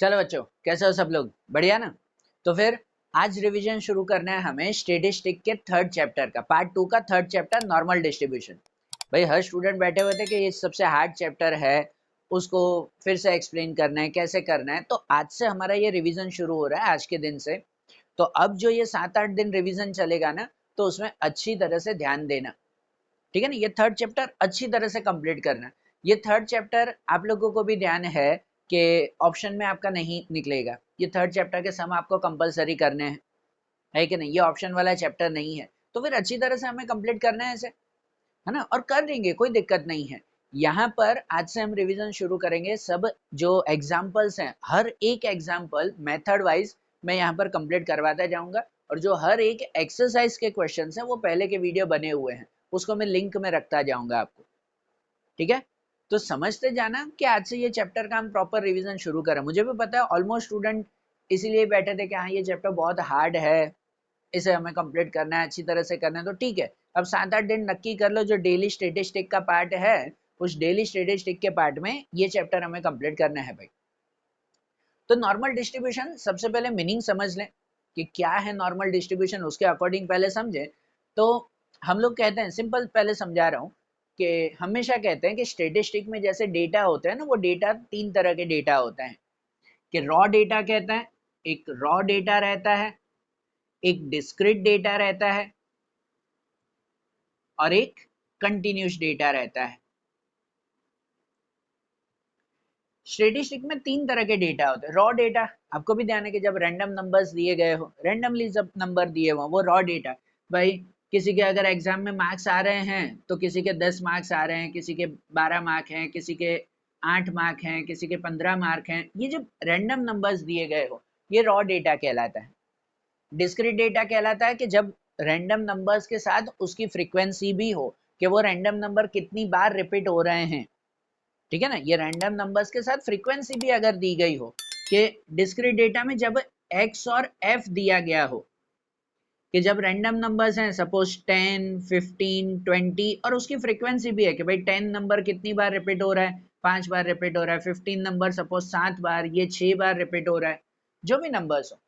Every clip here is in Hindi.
चलो बच्चों, कैसे हो सब लोग? बढ़िया ना? तो फिर आज रिवीजन शुरू करना है हमें स्टैटिस्टिक के थर्ड चैप्टर का, पार्ट 2 का थर्ड चैप्टर, नॉर्मल डिस्ट्रीब्यूशन। भाई हर स्टूडेंट बैठे हुए थे कि ये सबसे हार्ड चैप्टर है, उसको फिर से एक्सप्लेन करना है, कैसे करना है। तो आज से हमारा ये रिवीजन शुरू हो रहा है, आज के दिन से। तो अब जो ये 7-8 दिन रिवीजन चलेगा ना, तो उसमें अच्छी तरह से ध्यान देना, ठीक है ना? ये थर्ड चैप्टर अच्छी तरह से कंप्लीट करना। ये थर्ड चैप्टर आप लोगों को भी ध्यान है कि ऑप्शन में आपका नहीं निकलेगा। ये थर्ड चैप्टर के सम आपको कंपलसरी करने हैं, है कि नहीं? ये ऑप्शन वाला चैप्टर नहीं है। तो फिर अच्छी तरह से हमें कंप्लीट करना है इसे, है ना? और कर देंगे, कोई दिक्कत नहीं है। यहाँ पर आज से हम रिवीजन शुरू करेंगे। सब जो एग्जाम्पल्स हैं, हर एक एग्जाम्पल मेथड वाइज मैं यहाँ पर कंप्लीट करवाता जाऊंगा। और जो हर एक एक्सरसाइज के क्वेश्चन हैं वो पहले के वीडियो बने हुए हैं, उसको मैं लिंक में रखता जाऊंगा आपको, ठीक है? तो समझते जाना कि आज से ये चैप्टर का हम प्रॉपर रिवीजन शुरू करें। मुझे भी पता है ऑलमोस्ट स्टूडेंट इसीलिए बैठे थे कि हाँ ये चैप्टर बहुत हार्ड है, इसे हमें कंप्लीट करना है, अच्छी तरह से करना है। तो ठीक है, अब 7-8 दिन नक्की कर लो, जो डेली स्टेटिस्टिक का पार्ट है उस डेली स्टेटिस्टिक के पार्ट में ये चैप्टर हमें कंप्लीट करना है भाई। तो नॉर्मल डिस्ट्रीब्यूशन, सबसे पहले मीनिंग समझ लें कि क्या है नॉर्मल डिस्ट्रीब्यूशन, उसके अकॉर्डिंग पहले समझे। तो हम लोग कहते हैं, सिंपल पहले समझा रहा हूँ कि हमेशा कहते हैं कि स्टेटिस्टिक में जैसे डेटा होते हैं ना, वो डेटा 3 तरह के डेटा होते हैं। कि रॉ डेटा कहते हैं, एक रॉ डेटा रहता है, एक डिस्क्रीट डेटा रहता है, और एक कंटिन्यूस डेटा रहता है। स्टेटिस्टिक में 3 तरह के डेटा होते हैं। रॉ डेटा, आपको भी ध्यान है कि जब रैंडम नंबर्स दिए गए हो, रैंडमली जब नंबर दिए हो, वो रॉ डेटा। भाई किसी के अगर एग्जाम में मार्क्स आ रहे हैं तो किसी के 10 मार्क्स आ रहे हैं, किसी के 12 मार्क हैं, किसी के 8 मार्क हैं, किसी के 15 मार्क हैं। ये जब रैंडम नंबर्स दिए गए हो, ये रॉ डेटा कहलाता है। डिस्क्रीट डेटा कहलाता है कि जब रैंडम नंबर्स के साथ उसकी फ्रीक्वेंसी भी हो, कि वो रैंडम नंबर कितनी बार रिपीट हो रहे हैं, ठीक है ना? ये रैंडम नंबर्स के साथ फ्रीक्वेंसी भी अगर दी गई हो, कि डिस्क्रीट डेटा में जब x और f दिया गया हो, कि जब रैंडम नंबर्स हैं सपोज 10, 15, 20, और उसकी फ्रीक्वेंसी भी है कि भाई 10 नंबर कितनी बार रिपीट हो रहा है, 5 बार रिपीट हो रहा है, 15 नंबर सपोज 7 बार, ये 6 बार रिपीट हो रहा है, जो भी नंबर्स हो,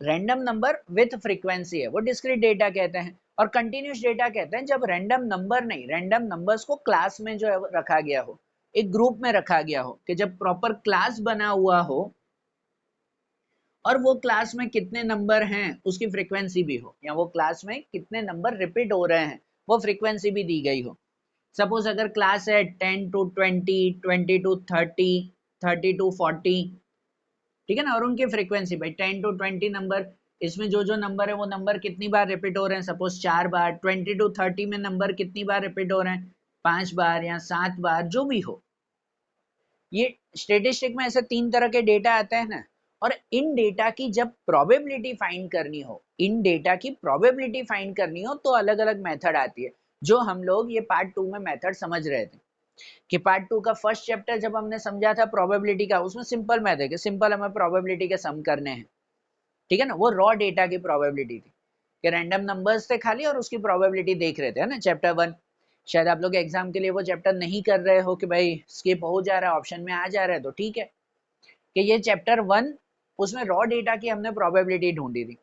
रैंडम नंबर विथ फ्रीक्वेंसी है, वो डिस्क्रीट डेटा कहते हैं। और कंटिन्यूस डेटा कहते हैं जब रैंडम नंबर नहीं, रैंडम नंबर्स को क्लास में जो है रखा गया हो, एक ग्रुप में रखा गया हो, कि जब प्रॉपर क्लास बना हुआ हो और वो क्लास में कितने नंबर हैं उसकी फ्रीक्वेंसी भी हो, या वो क्लास में कितने नंबर रिपीट हो रहे हैं वो फ्रीक्वेंसी भी दी गई हो। सपोज अगर क्लास है 10 टू 20, 20 टू 30, 30 टू 40, ठीक है ना? और उनकी फ्रीक्वेंसी भाई 10 टू 20 नंबर, इसमें जो जो नंबर है वो नंबर कितनी बार रिपीट हो रहे हैं, सपोज 4 बार। 20 टू 30 में नंबर कितनी बार रिपीट हो रहे हैं, 5 बार या 7 बार, जो भी हो। ये स्टेटिस्टिक में ऐसे 3 तरह के डेटा आते हैं ना। और इन डेटा की जब प्रोबेबिलिटी फाइंड करनी हो, इन डेटा की प्रोबेबिलिटी फाइंड करनी हो, तो अलग अलग मेथड आती है, जो हम लोग ये पार्ट 2 में मेथड समझ रहे थे। कि पार्ट 2 का फर्स्ट चैप्टर जब हमने समझा था प्रोबेबिलिटी का, उसमें सिंपल मैथ है कि सिंपल हमें प्रोबेबिलिटी के सम करने हैं, ठीक है ना? वो रॉ डेटा की प्रोबेबिलिटी थी कि रैंडम नंबर्स थे खाली और उसकी प्रोबेबिलिटी देख रहे थे, है ना? चैप्टर 1। शायद आप लोग एग्जाम के लिए वो चैप्टर नहीं कर रहे हो, कि भाई स्किप हो जा रहा है, ऑप्शन में आ जा रहा है, तो ठीक है कि ये चैप्टर 1, उसमें रॉ डेटा की हमने प्रोबेबिलिटी ढूंढी थी।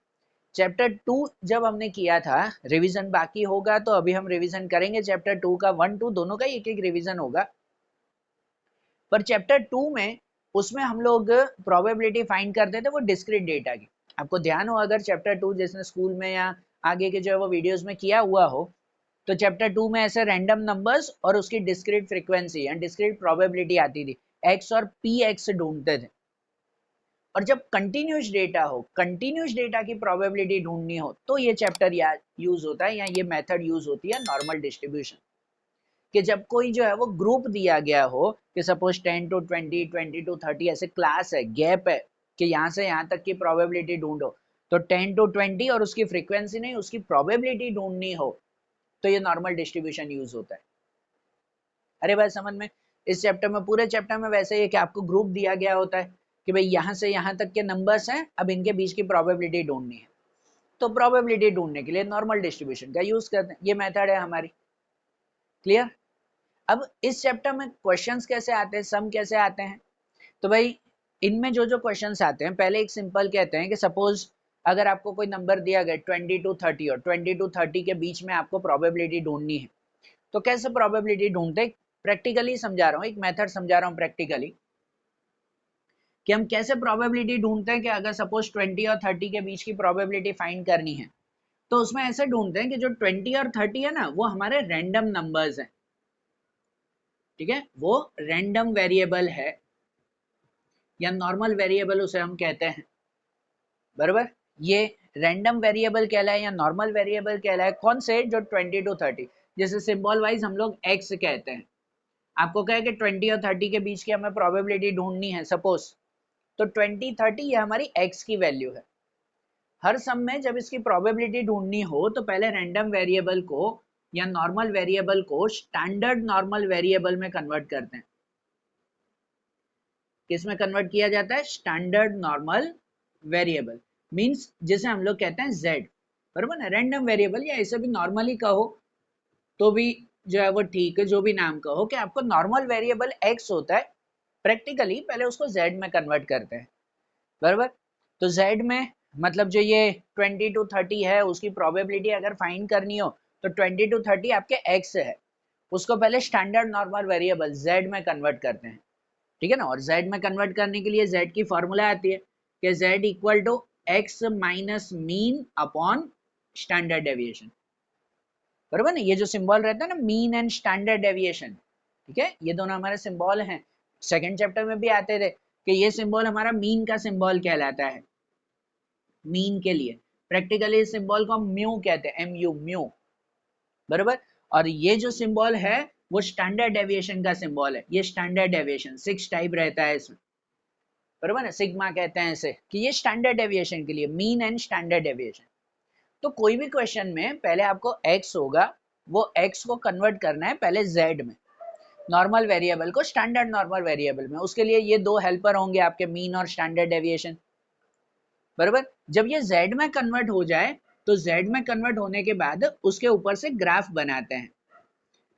चैप्टर 2 जब हमने किया था, रिवीजन बाकी होगा, तो अभी हम रिवीजन करेंगे चैप्टर 2 का, 1 2 दोनों का एक एक रिवीजन होगा। पर चैप्टर 2 में, उसमें हम लोग प्रोबेबिलिटी फाइंड करते थे वो डिस्क्रीट डेटा की। आपको ध्यान हो अगर चैप्टर 2 जिसने स्कूल में या आगे के जो है वो वीडियोस में किया हुआ हो, तो चैप्टर 2 में ऐसे रैंडम नंबर्स और उसकी discrete frequency and discrete probability आती थी, एक्स और पी एक्स ढूंढते थे। और जब कंटिन्यूस डेटा हो, कंटिन्यूस डेटा की प्रोबेबिलिटी ढूंढनी हो, तो ये चैप्टर यूज होता है, या ये मेथड यूज होती है नॉर्मल डिस्ट्रीब्यूशन। कि जब कोई जो है वो ग्रुप दिया गया हो, कि सपोज 10 टू 20, 20 टू 30 ऐसे क्लास है, गैप है, कि यहाँ से यहाँ तक की प्रोबेबिलिटी ढूंढो, तो 10 टू 20 और उसकी फ्रीक्वेंसी नहीं, उसकी प्रोबेबिलिटी ढूंढनी हो, तो ये नॉर्मल डिस्ट्रीब्यूशन यूज होता है। अरे भाई समझ में? इस चैप्टर में, पूरे चैप्टर में वैसे ही है कि आपको ग्रुप दिया गया होता है कि भाई यहाँ से यहाँ तक के नंबर्स हैं, अब इनके बीच की प्रोबेबिलिटी ढूंढनी है। तो प्रोबेबिलिटी ढूंढने के लिए नॉर्मल डिस्ट्रीब्यूशन का यूज करते हैं, ये मेथड है हमारी। क्लियर? अब इस चैप्टर में क्वेश्चंस कैसे आते हैं, सम कैसे आते हैं? तो भाई इनमें जो जो क्वेश्चंस आते हैं, पहले एक सिंपल कहते हैं कि सपोज अगर आपको कोई नंबर दिया गया 20 to 30 और 20 to 30 के बीच में आपको प्रोबेबिलिटी ढूंढनी है, तो कैसे प्रोबेबिलिटी ढूंढते? प्रैक्टिकली समझा रहा हूँ, एक मेथड समझा रहा हूँ प्रैक्टिकली, कि हम कैसे प्रोबेबिलिटी ढूंढते हैं कि अगर सपोज 20 और 30 के बीच की प्रोबेबिलिटी फाइंड करनी है, तो उसमें ऐसे ढूंढते हैं कि जो 20 और 30 है ना, वो हमारे रैंडम नंबर्स हैं, ठीक है, वो रैंडम वेरिएबल है या नॉर्मल वेरिएबल उसे हम कहते हैं, बराबर। ये रैंडम वेरिएबल कहलाए या नॉर्मल वेरिएबल कहलाए, कौन से? जो 20 to 30, जैसे सिंबल वाइज हम लोग एक्स कहते हैं। आपको कहे कि 20 और 30 के बीच की हमें प्रोबेबिलिटी ढूंढनी है सपोज, तो 20 30 ये हमारी एक्स की वैल्यू है। हर सम में जब इसकी प्रोबेबिलिटी ढूंढनी हो तो पहले रैंडम वेरिएबल को या नॉर्मल वेरिएबल को स्टैंडर्ड नॉर्मल वेरिएबल में कन्वर्ट करते हैं। किस में कन्वर्ट किया जाता है? स्टैंडर्ड नॉर्मल वेरिएबल, मींस जिसे हम लोग कहते हैं z, बराबर ना। रैंडम वेरिएबल या ऐसे भी नॉर्मली कहो तो भी जो है वो ठीक है, जो भी नाम कहो, कि आपको नॉर्मल वेरिएबल x होता है, प्रैक्टिकली पहले उसको z में कन्वर्ट करते हैं, बराबर। तो z में मतलब जो ये 20 to 30 है, उसकी प्रोबेबिलिटी अगर फाइंड करनी हो तो 20 to 30 आपके x है, उसको पहले स्टैंडर्ड नॉर्मल वेरिएबल z में कन्वर्ट करते हैं, ठीक है ना। और z में कन्वर्ट करने के लिए z की फॉर्मूला आती है कि z equal to x minus mean upon standard deviation, बराबर ना। ये जो सिंबल रहता है ना, मीन एंड स्टैंडर्ड डेविएशन, ठीक है, ये दोनों हमारे सिंबल हैं। सेकंड चैप्टर में भी आते थे कि ये सिंबल हमारा मीन का सिंबल कहलाता है, मीन के लिए। प्रैक्टिकली इस सिंबल को हम म्यू कहते हैं, MU, म्यू, बराबर। और ये जो सिंबल है वो स्टैंडर्ड डेविएशन का सिंबल है। ये स्टैंडर्ड डेविएशन 6 टाइप रहता है इसमें, बराबर ना। सिग्मा कहते हैं इसे, कि ये स्टैंडर्ड डेविएशन के लिए, मीन एंड स्टैंडर्ड डेविएशन। तो कोई भी क्वेश्चन में पहले आपको x होगा, वो x को कन्वर्ट करना है पहले z में, नॉर्मल वेरिएबल को स्टैंडर्ड नॉर्मल वेरिएबल में। उसके लिए ये दो हेल्पर होंगे आपके, मीन और स्टैंडर्ड डेविएशन, बराबर। जब ये z में कन्वर्ट हो जाए तो z में कन्वर्ट होने के बाद उसके ऊपर से ग्राफ बनाते हैं।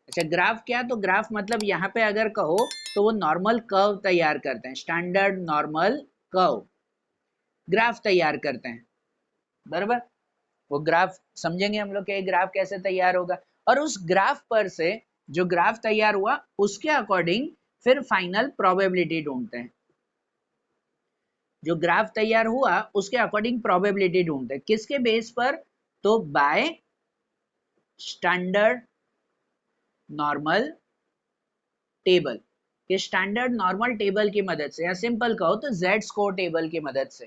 अच्छा, ग्राफ क्या? तो ग्राफ मतलब यहाँ पे अगर कहो तो वो नॉर्मल कर्व तैयार करते हैं, स्टैंडर्ड नॉर्मल कर्व ग्राफ तैयार करते हैं, बराबर। वो ग्राफ समझेंगे हम लोग कि ग्राफ कैसे तैयार होगा, और उस ग्राफ पर से जो ग्राफ तैयार हुआ उसके अकॉर्डिंग फिर फाइनल प्रोबेबिलिटी ढूंढते हैं। जो ग्राफ तैयार हुआ उसके अकॉर्डिंग प्रोबेबिलिटी ढूंढते हैं, किसके बेस पर? तो बाय स्टैंडर्ड नॉर्मल टेबल, के स्टैंडर्ड नॉर्मल टेबल की मदद से, या सिंपल कहो तो जेड स्कोर टेबल की मदद से,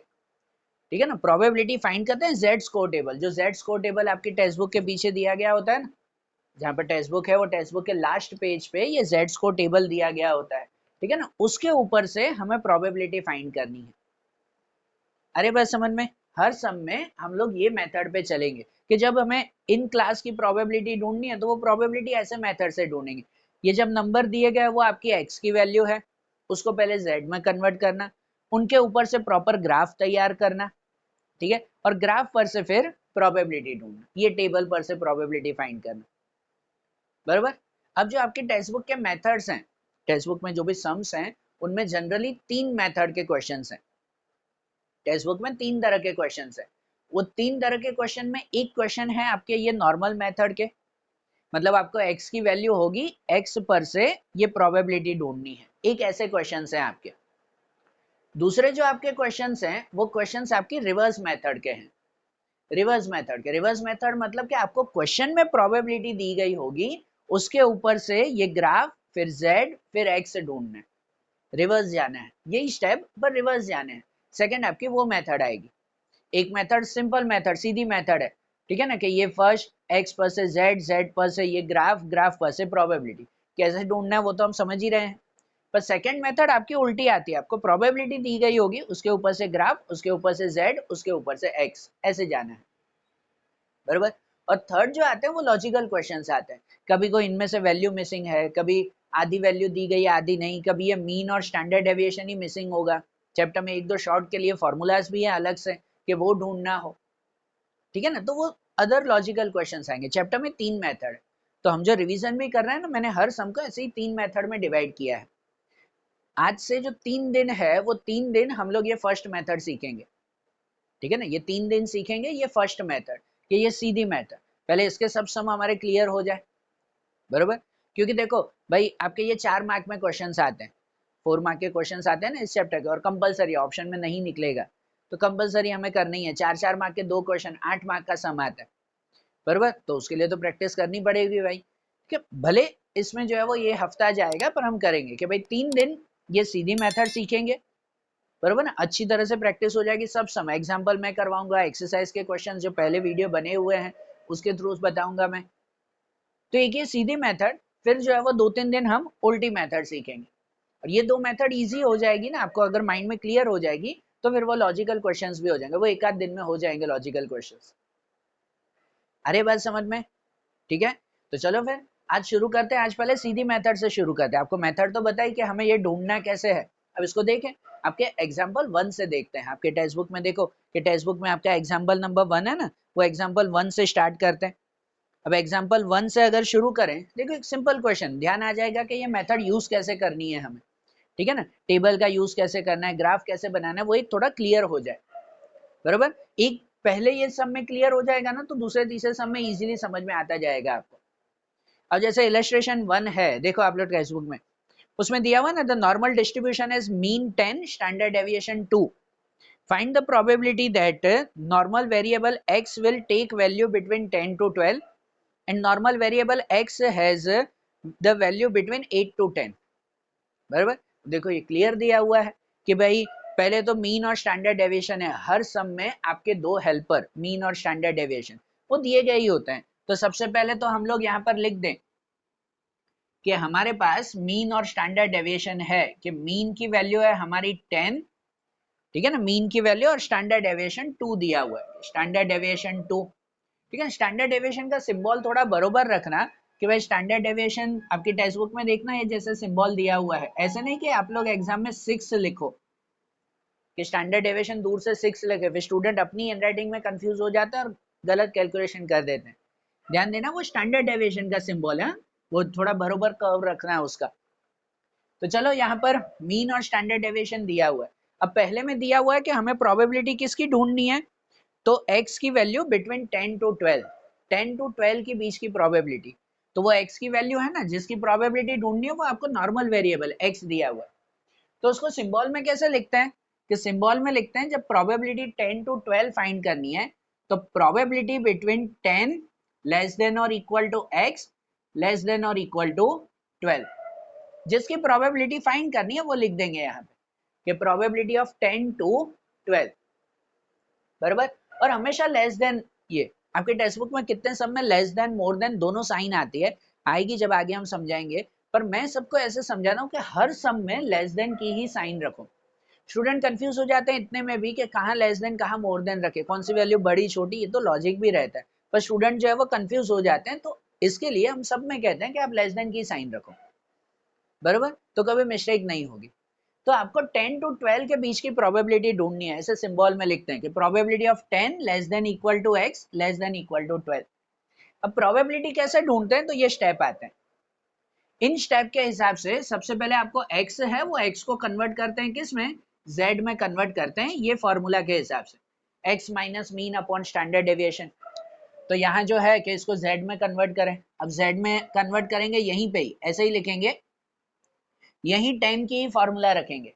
ठीक है ना। प्रोबेबिलिटी फाइंड करते हैं जेड स्कोर टेबल। जो जेड स्कोर टेबल आपकी टेक्स्ट बुक के पीछे दिया गया होता है ना, जहाँ पर टेक्स्ट बुक है वो टेक्स्ट बुक के लास्ट पेज पे ये जेड स्कोर टेबल दिया गया होता है, ठीक है ना। उसके ऊपर से हमें प्रोबेबिलिटी फाइंड करनी है। अरे बस समझ में, हर सम में हम लोग ये मेथड पे चलेंगे कि जब हमें इन क्लास की प्रोबेबिलिटी ढूंढनी है तो वो प्रोबेबिलिटी ऐसे मेथड से ढूंढेंगे। ये जब नंबर दिए गए वो आपकी x की वैल्यू है, उसको पहले z में कन्वर्ट करना, उनके ऊपर से प्रॉपर ग्राफ तैयार करना, ठीक है, और ग्राफ पर से फिर प्रोबेबिलिटी ढूंढना, ये टेबल पर से प्रोबेबिलिटी फाइंड करना, बराबर। अब जो आपके टेक्स्ट बुक के मेथड्स हैं, टेक्स्ट बुक में जो भी सम्स हैं उनमें जनरली 3 मेथड के क्वेश्चंस हैं। टेक्स्ट बुक में 3 तरह के क्वेश्चंस हैं। वो 3 तरह के क्वेश्चन में एक क्वेश्चन है आपके ये नॉर्मल मेथड के, मतलब आपको x की वैल्यू होगी, x पर से ये प्रोबेबिलिटी ढूंढनी है, एक ऐसे क्वेश्चंस हैं आपके। दूसरे जो आपके क्वेश्चंस हैं वो क्वेश्चंस आपकी रिवर्स मेथड के हैं। रिवर्स मेथड मतलब कि आपको क्वेश्चन में प्रोबेबिलिटी दी गई होगी, उसके ऊपर से ये ग्राफ, फिर z, फिर x ढूंढना है, रिवर्स जाना है, यही स्टेप पर रिवर्स जाने हैं। सेकंड आपकी वो मेथड आएगी। एक मेथड सिंपल मेथड, सीधी मेथड है, ठीक है ना, कि ये फर्स्ट x पर से z, z पर से ये ग्राफ, ग्राफ पर से प्रोबेबिलिटी, कैसे ढूंढना है वो तो हम समझ ही रहे हैं। पर सेकंड मेथड आपकी उल्टी आती है, आपको प्रोबेबिलिटी दी गई होगी, उसके ऊपर से ग्राफ, उसके ऊपर से z, उसके ऊपर से x, ऐसे जाना है, बराबर। और थर्ड जो आते हैं वो लॉजिकल क्वेश्चंस आते हैं, कभी कोई इनमें से वैल्यू मिसिंग है, कभी आधी वैल्यू दी गई है आधी नहीं, कभी ये मीन और स्टैंडर्ड डेविएशन ही मिसिंग होगा। चैप्टर में 1-2 शॉर्ट के लिए फॉर्मूलाज भी है अलग से कि वो ढूंढना हो, ठीक है ना। तो वो अदर लॉजिकल क्वेश्चंस आएंगे। चैप्टर में 3 मेथड है, तो हम जो रिवीजन भी कर रहे हैं ना, मैंने हर सम को ऐसे ही 3 मेथड में डिवाइड किया है। आज से जो 3 दिन है वो 3 दिन हम लोग ये फर्स्ट मेथड सीखेंगे, ठीक है ना। ये 3 दिन सीखेंगे ये फर्स्ट मेथड, कि ये सीधी मेथड, पहले इसके सब सम हमारे क्लियर हो जाए, बरोबर। क्योंकि देखो भाई आपके ये 4 मार्क में क्वेश्चंस आते हैं, 4 मार्क के क्वेश्चंस आते हैं ना इस चैप्टर के, और कंपलसरी ऑप्शन में नहीं निकलेगा तो कंपलसरी हमें करनी है। 4 मार्क के 2 क्वेश्चन 8 मार्क का सम आता है, बरोबर। तो उसके लिए तो प्रैक्टिस करनी पड़ेगी भाई, ठीक है। भले इसमें जो है वो ये हफ्ता जाएगा पर हम करेंगे कि भाई 3 दिन ये सीधी मेथड सीखेंगे, बरोबर ना। अच्छी तरह से प्रैक्टिस हो जाएगी, सब समय एग्जाम्पल मैं करवाऊंगा, एक्सरसाइज के क्वेश्चन जो पहले वीडियो बने हुए हैं उसके थ्रू बताऊंगा मैं। तो एक ये सीधी मेथड, फिर जो है वो 2-3 दिन हम उल्टी मेथड सीखेंगे, और ये 2 मेथड इजी हो जाएगी ना आपको, अगर माइंड में क्लियर हो जाएगी तो फिर वो लॉजिकल क्वेश्चंस भी हो जाएंगे, वो एक आध दिन में हो जाएंगे लॉजिकल क्वेश्चंस। अरे बात समझ में, ठीक है। तो चलो फिर आज शुरू करते हैं। आज पहले सीधी मेथड से शुरू करते हैं। आपको मेथड तो बताई कि हमें ये ढूंढना कैसे है, अब इसको देखें। आपके एग्जाम्पल 1 से देखते हैं, आपके टेक्स्ट बुक में देखो कि टेक्स्ट बुक में आपका एग्जाम्पल नंबर 1 है ना, वो एग्जाम्पल 1 से स्टार्ट करते हैं। अब एग्जाम्पल 1 से अगर शुरू करें, देखो एक सिंपल क्वेश्चन, ध्यान आ जाएगा कि ये मेथड यूज कैसे करनी है हमें, ठीक है ना। टेबल का यूज कैसे करना है, ग्राफ कैसे बनाना है, वो एक थोड़ा क्लियर हो जाए, बरोबर। एक पहले ये सब में क्लियर हो जाएगा ना तो दूसरे तीसरे सब में इजीली समझ में आता जाएगा आपको। अब जैसे इलस्ट्रेशन 1 है, देखो आप लोग टेक्स्ट बुक में उसमें दिया हुआ ना, the normal distribution is mean 10 standard deviation 2, find the probability that normal variable x will take value between 10 to 12 and normal variable x has the value between 8 to 10, बराबर। देखो ये क्लियर दिया हुआ है कि भाई पहले तो मीन और स्टैंडर्ड डेविएशन है, हर सम में आपके 2 हेल्पर मीन और स्टैंडर्ड डेविएशन वो दिए गए ही होते हैं। तो सबसे पहले तो हम लोग यहाँ पर लिख दें कि हमारे पास मीन और स्टैंडर्ड डेविएशन है, कि मीन की वैल्यू है हमारी 10, ठीक है ना, मीन की वैल्यू, और स्टैंडर्ड डेविएशन 2 दिया हुआ है, स्टैंडर्ड डेविएशन 2, ठीक है। स्टैंडर्ड डेविएशन का सिंबल थोड़ा बरोबर रखना कि भाई स्टैंडर्ड डेविएशन आपकी टेक्स्ट बुक में देखना है जैसे सिंबल दिया हुआ है, ऐसे नहीं कि आप लोग एग्जाम में 6 लिखो, कि स्टैंडर्ड डेविएशन दूर से 6 लिखे, फिर स्टूडेंट अपनी हैंडराइटिंग में कंफ्यूज हो जाता है और गलत कैलकुलेशन कर देते हैं। ध्यान देना वो स्टैंडर्ड डेविएशन का सिंबल है, वो थोड़ा बरोबर कर्व रखना है उसका। तो चलो यहाँ पर मीन और स्टैंडर्ड डेविएशन दिया हुआ है। अब पहले में दिया हुआ है कि हमें प्रोबेबिलिटी किसकी ढूंढनी है, तो x की वैल्यू बिटवीन 10 to 12, 10 to 12 के बीच की प्रोबेबिलिटी, तो वो x की वैल्यू है ना जिसकी प्रोबेबिलिटी ढूंढनी है, वो आपको नॉर्मल वेरिएबल x दिया हुआ है। तो उसको सिंबल में कैसे लिखते हैं, कि सिंबल में लिखते हैं जब प्रोबेबिलिटी 10 to 12 फाइंड करनी है तो प्रोबेबिलिटी बिटवीन 10 लेस देन और equal to x less than और इक्वल टू 12, जिसकी प्रोबेबिलिटी फाइंड करनी है वो लिख देंगे यहाँ पे कि प्रोबेबिलिटी ऑफ 10 to 12, बराबर। और हमेशा लेस देन, ये आपके टेक्स्ट बुक में कितने सब में लेस देन मोर देन दोनों साइन आती है, आएगी जब आगे हम समझाएंगे, पर मैं सबको ऐसे समझा रहा हूँ कि हर सम में लेस देन की ही साइन रखो। स्टूडेंट कंफ्यूज हो जाते हैं इतने में भी कि कहाँ लेस देन कहाँ मोर देन रखे, कौन सी वैल्यू बड़ी छोटी, ये तो लॉजिक भी रहता है, पर स्टूडेंट जो है वो कंफ्यूज हो जाते हैं, तो इसके लिए हम सब में कहते हैं कि आप लेस देन की साइन रखो, बराबर, तो कभी मिस्टेक नहीं होगी। तो आपको 10 to 12 के बीच की प्रोबेबिलिटी ढूंढनी है, ऐसे सिंबल में लिखते हैं कि probability of 10 less than equal to x less than equal to 12। अब प्रोबेबिलिटी कैसे ढूंढते हैं, तो ये स्टेप आते हैं। इन स्टेप के हिसाब से सबसे पहले आपको x है वो x को कन्वर्ट करते हैं किस में, z में कन्वर्ट करते हैं, ये फॉर्मूला के हिसाब से x minus mean upon standard deviation. तो यहाँ जो है कि इसको z में कन्वर्ट करें, अब z में कन्वर्ट करेंगे यहीं पे ही ऐसे ही लिखेंगे, यही 10 की ही फॉर्मूला रखेंगे।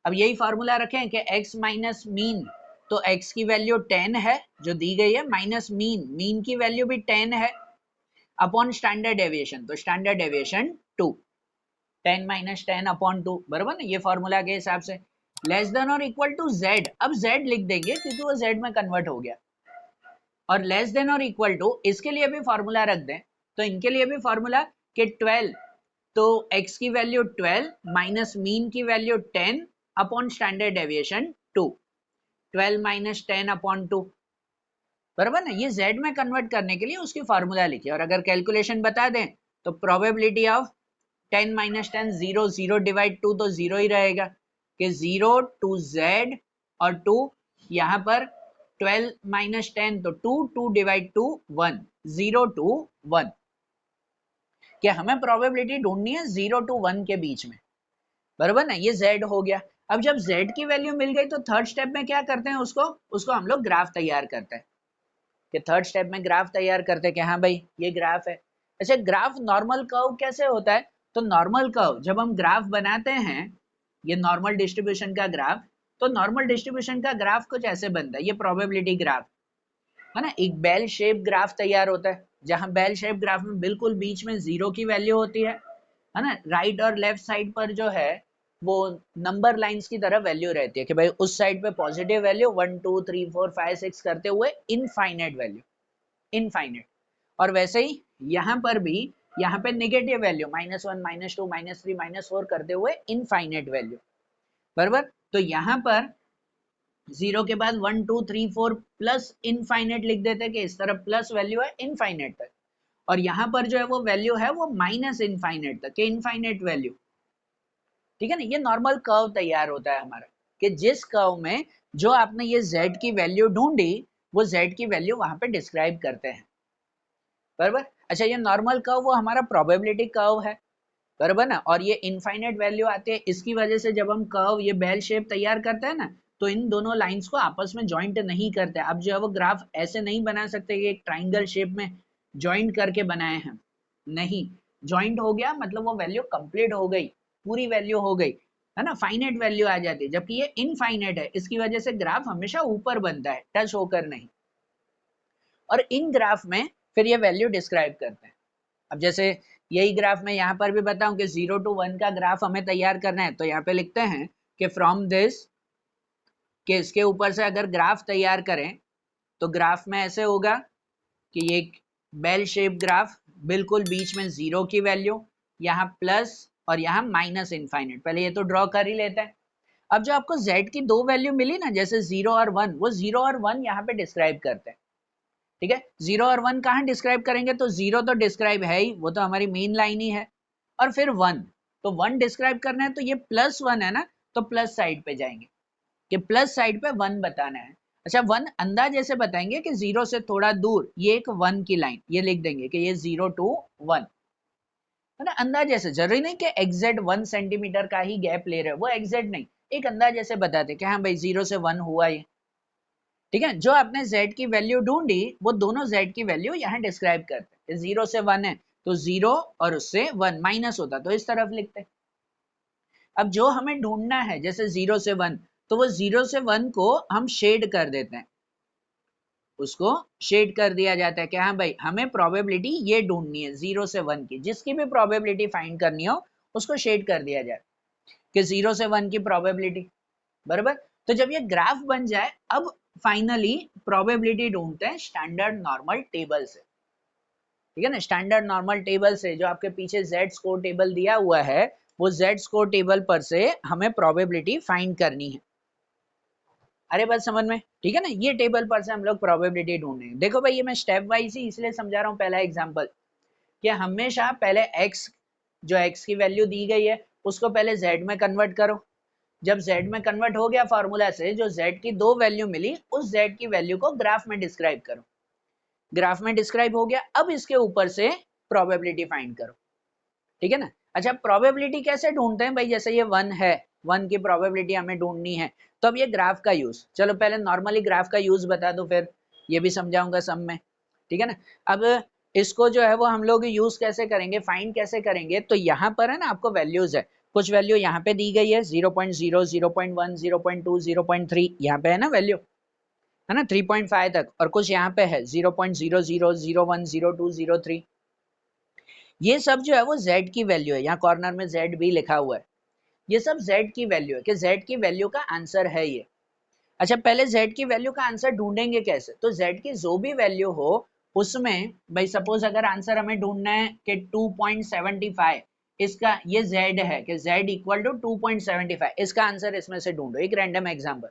अब यही फॉर्मूला रखें कि x माइनस मीन, तो x की वैल्यू 10 है जो दी गई है, माइनस मीन, मीन की वैल्यू भी 10 है, अपॉन स्टैंडर्ड डेविएशन, तो स्टैंडर्ड डेविएशन 2, 10 माइनस 10 अपॉन 2, बराबर ना, ये फॉर्मूला के हिसाब से। लेस देन और इक्वल टू z, अब z लिख देंगे क्योंकि वो z में कन्वर्ट हो गया, और लेस देन और इक्वल टू इसके लिए भी फॉर्मूला रख दें, तो इनके लिए भी फॉर्मूला कि 12, तो x की वैल्यू 12 माइनस मीन की value 10 upon standard deviation 2, 12 minus 10 upon 2, बराबर ना। ये z में कन्वर्ट करने के लिए उसकी फॉर्मूला लिखिए, और अगर कैलकुलेशन बता दें तो प्रोबेबिलिटी ऑफ 10 माइनस 10 0, 0 डिवाइड 2 तो 0 ही रहेगा, कि 0 to z और 2, यहाँ पर 12 माइनस 10 तो 2, 2 डिवाइड 2 1, 0 to 1, कि हमें प्रोबेबिलिटी ढूंढनी है 0 to 1 के बीच में, बराबर ना, ये z हो गया। अब जब z की वैल्यू मिल गई तो थर्ड स्टेप में क्या करते हैं, उसको हम लोग ग्राफ तैयार करते हैं, कि थर्ड स्टेप में ग्राफ तैयार करते हैं कि हाँ भाई ये ग्राफ है। अच्छा, ग्राफ नॉर्मल कर्व कैसे होता है, तो नॉर्मल कर्व जब हम ग्राफ बनाते हैं, ये नॉर्मल डिस्ट्रीब्यूशन का ग्राफ, तो नॉर्मल डिस्ट्रीब्यूशन का ग्राफ कुछ ऐसे बनता है, ये प्रोबेबिलिटी ग्राफ है ना, एक बेल शेप ग्राफ तैयार होता है, जहां बेल शेप ग्राफ में बिल्कुल बीच में जीरो की वैल्यू होती है ना, राइट और लेफ्ट साइड पर जो है वो नंबर लाइंस की तरह वैल्यू रहती है, कि भाई उस साइड पे पॉजिटिव वैल्यू 1 2 3 4 5 6 करते हुए इनफाइनाइट वैल्यू, इनफाइनाइट। और वैसे ही यहाँ पर भी, यहाँ पे नेगेटिव वैल्यू -1 -2 -3 -4 करते हुए इनफाइनाइट वैल्यू, बराबर। तो यहाँ पर जीरो के बाद 1 2 3 4 प्लस इनफाइनाइट लिख देते हैं कि इस तरफ प्लस वैल्यू है इनफाइनाइट तक, और यहाँ पर जो है वो वैल्यू है वो माइनस इनफाइनाइट तक, के इनफाइनाइट वैल्यू, ठीक है ना। ये नॉर्मल कर्व तैयार होता है हमारा, कि जिस कर्व में जो आपने ये z की वैल्यू ढूंढी, वो z की वैल्यू वहां पे डिस्क्राइब करते हैं, बराबर। अच्छा, ये नॉर्मल कर्व वो हमारा प्रोबेबिलिटी कर्व है, बराबर ना, और ये इनफाइनाइट वैल्यू आती है, इसकी वजह से जब हम कर्व ये बेल शेप तैयार करते हैं ना, तो इन दोनों लाइंस को आपस में ज्वाइंट नहीं करते। अब जो है वो ग्राफ ऐसे नहीं बना सकते कि एक ट्राइंगल शेप में ज्वाइंट करके बनाए हैं, नहीं, ज्वाइंट हो गया मतलब वो वैल्यू कंप्लीट हो गई, पूरी वैल्यू हो गई, है ना, फाइनाइट वैल्यू आ जाती है, जबकि ये इनफाइनाइट है, इसकी वजह से ग्राफ हमेशा ऊपर बनता है, टच होकर नहीं। और इन ग्राफ में फिर ये वैल्यू डिस्क्राइब करते हैं। अब जैसे यही ग्राफ में यहाँ पर भी बताऊं कि 0 to 1 का ग्राफ हमें तैयार करना है, तो यहाँ पे लिखते हैं कि फ्रॉम दिस, कि इसके ऊपर से अगर ग्राफ तैयार करें तो ग्राफ में ऐसे होगा कि ये बेल शेप ग्राफ, बिल्कुल बीच में जीरो की वैल्यू, यहाँ प्लस और यहाँ माइनस इनफाइनाइट, पहले ये तो ड्रॉ कर ही लेते हैं। अब जो आपको z की दो वैल्यू मिली ना, जैसे 0 और 1, वो 0 और 1 यहाँ पे डिस्क्राइब करते हैं, ठीक है। 0 और 1 कहाँ डिस्क्राइब करेंगे, तो 0 तो डिस्क्राइब है ही, वो तो हमारी मेन लाइन ही है, और फिर 1, तो 1 डिस्क्राइब करना है, तो ये +1 है ना, तो प्लस साइड पे जाएंगे, कि प्लस साइड पे 1 बताना है। अच्छा, 1 अंदाज ऐसे बताएंगे कि 0 से थोड़ा दूर ये एक 1 की लाइन, ये लिख देंगे कि ये 0 to 1, है ना, अंदाज ऐसे, जरूरी नहीं कि एग्जैक्ट 1 सेंटीमीटर का ही गैप ले रहे हो, वो एग्जैक्ट नहीं, एक अंदाज ऐसे बताते कि हाँ भाई 0 से 1 हुआ ये, ठीक है। जो आपने z की वैल्यू ढूंढी, वो दोनों z की वैल्यू यहाँ डिस्क्राइब करते हैं, 0 से 1 है तो 0 और उससे 1 माइनस होता तो इस तरफ लिखते हैं। अब जो हमें ढूंढना है जैसे 0 से 1, तो वो 0 से 1 को हम शेड कर देते हैं, उसको शेड कर दिया जाता है कि हाँ भाई हमें प्रोबेबिलिटी ये ढूंढनी है 0 से 1 की, जिसकी भी प्रोबेबिलिटी फाइंड करनी हो उसको शेड कर दिया जाए कि 0 से 1 की प्रोबेबिलिटी, बराबर। तो जब ये ग्राफ बन जाए, अब फाइनली प्रोबेबिलिटी ढूंढते हैं स्टैंडर्ड नॉर्मल टेबल से, ठीक है ना। स्टैंडर्ड नॉर्मल टेबल से, जो आपके पीछे z स्कोर टेबल दिया हुआ है, वो z स्कोर टेबल पर से हमें प्रोबेबिलिटी फाइंड करनी है। अरे बात समझ में, ठीक है ना, ये टेबल पर से हम लोग प्रोबेबिलिटी ढूंढेंगे। देखो भाई, ये मैं स्टेप वाइज ही इसलिए समझा रहा हूँ, पहला एग्जांपल, कि हमेशा पहले x, जो x की वैल्यू दी गई है उसको पहले z में कन्वर्ट करो, जब z में कन्वर्ट हो गया फॉर्मूला से, जो z की दो वैल्यू मिली, उस z की वैल्यू को ग्राफ में डिस्क्राइब करो, ग्राफ में डिस्क्राइब हो गया, अब इसके ऊपर से प्रोबेबिलिटी फाइंड करो, ठीक है ना। अच्छा, प्रोबेबिलिटी कैसे ढूंढते हैं भाई, जैसे ये 1 है, 1 की प्रोबेबिलिटी हमें ढूंढनी है, तो अब ये ग्राफ का यूज, चलो पहले नॉर्मली ग्राफ का यूज बता दो, फिर ये भी समझाऊंगा सब में, ठीक है ना। अब इसको जो है वो हम लोग यूज कैसे करेंगे, फाइंड कैसे करेंगे, तो यहाँ पर है ना आपको वैल्यूज है, कुछ वैल्यू यहाँ पे दी गई है 0.0 0.1 0.2 0.3, यहाँ पे है ना वैल्यू, है ना 3.5 तक, और कुछ यहाँ पे है 0.00 01 02 03, ये सब जो है वो z की वैल्यू है, यहाँ कॉर्नर में z भी लिखा हुआ है, ये सब z की वैल्यू है, कि z की वैल्यू का आंसर है ये। अच्छा, पहले z की वैल्यू का आंसर ढूंढेंगे कैसे, तो z की जो भी वैल्यू हो उसमें, भाई सपोज अगर आंसर हमें ढूंढना है कि 2.75, इसका ये z है कि z इक्वल टू 2.75, इसका आंसर इसमें से ढूंढो, एक रैंडम एग्जांपल।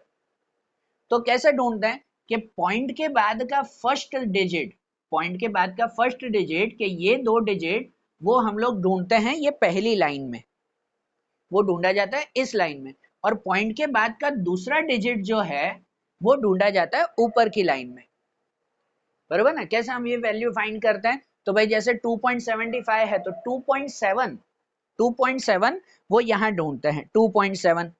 तो कैसे ढूंढते हैं कि पॉइंट के बाद का फर्स्ट डिजिट, पॉइंट के बाद का फर्स्ट डिजिट, कि ये दो डिजिट वो हम लोग ढूंढते हैं ये पहली लाइन में, वो ढूंढा जाता है इस लाइन में, और पॉइंट के बाद का दूसरा डिजिट जो है वो ढूंढा जाता है ऊपर की लाइन में, बरोबर ना। कैसे हम ये वैल्यू फाइंड करते हैं, तो भाई जैसे 2.75 है तो 2.7 2.7 वो यहाँ ढूंढते हैं 2.7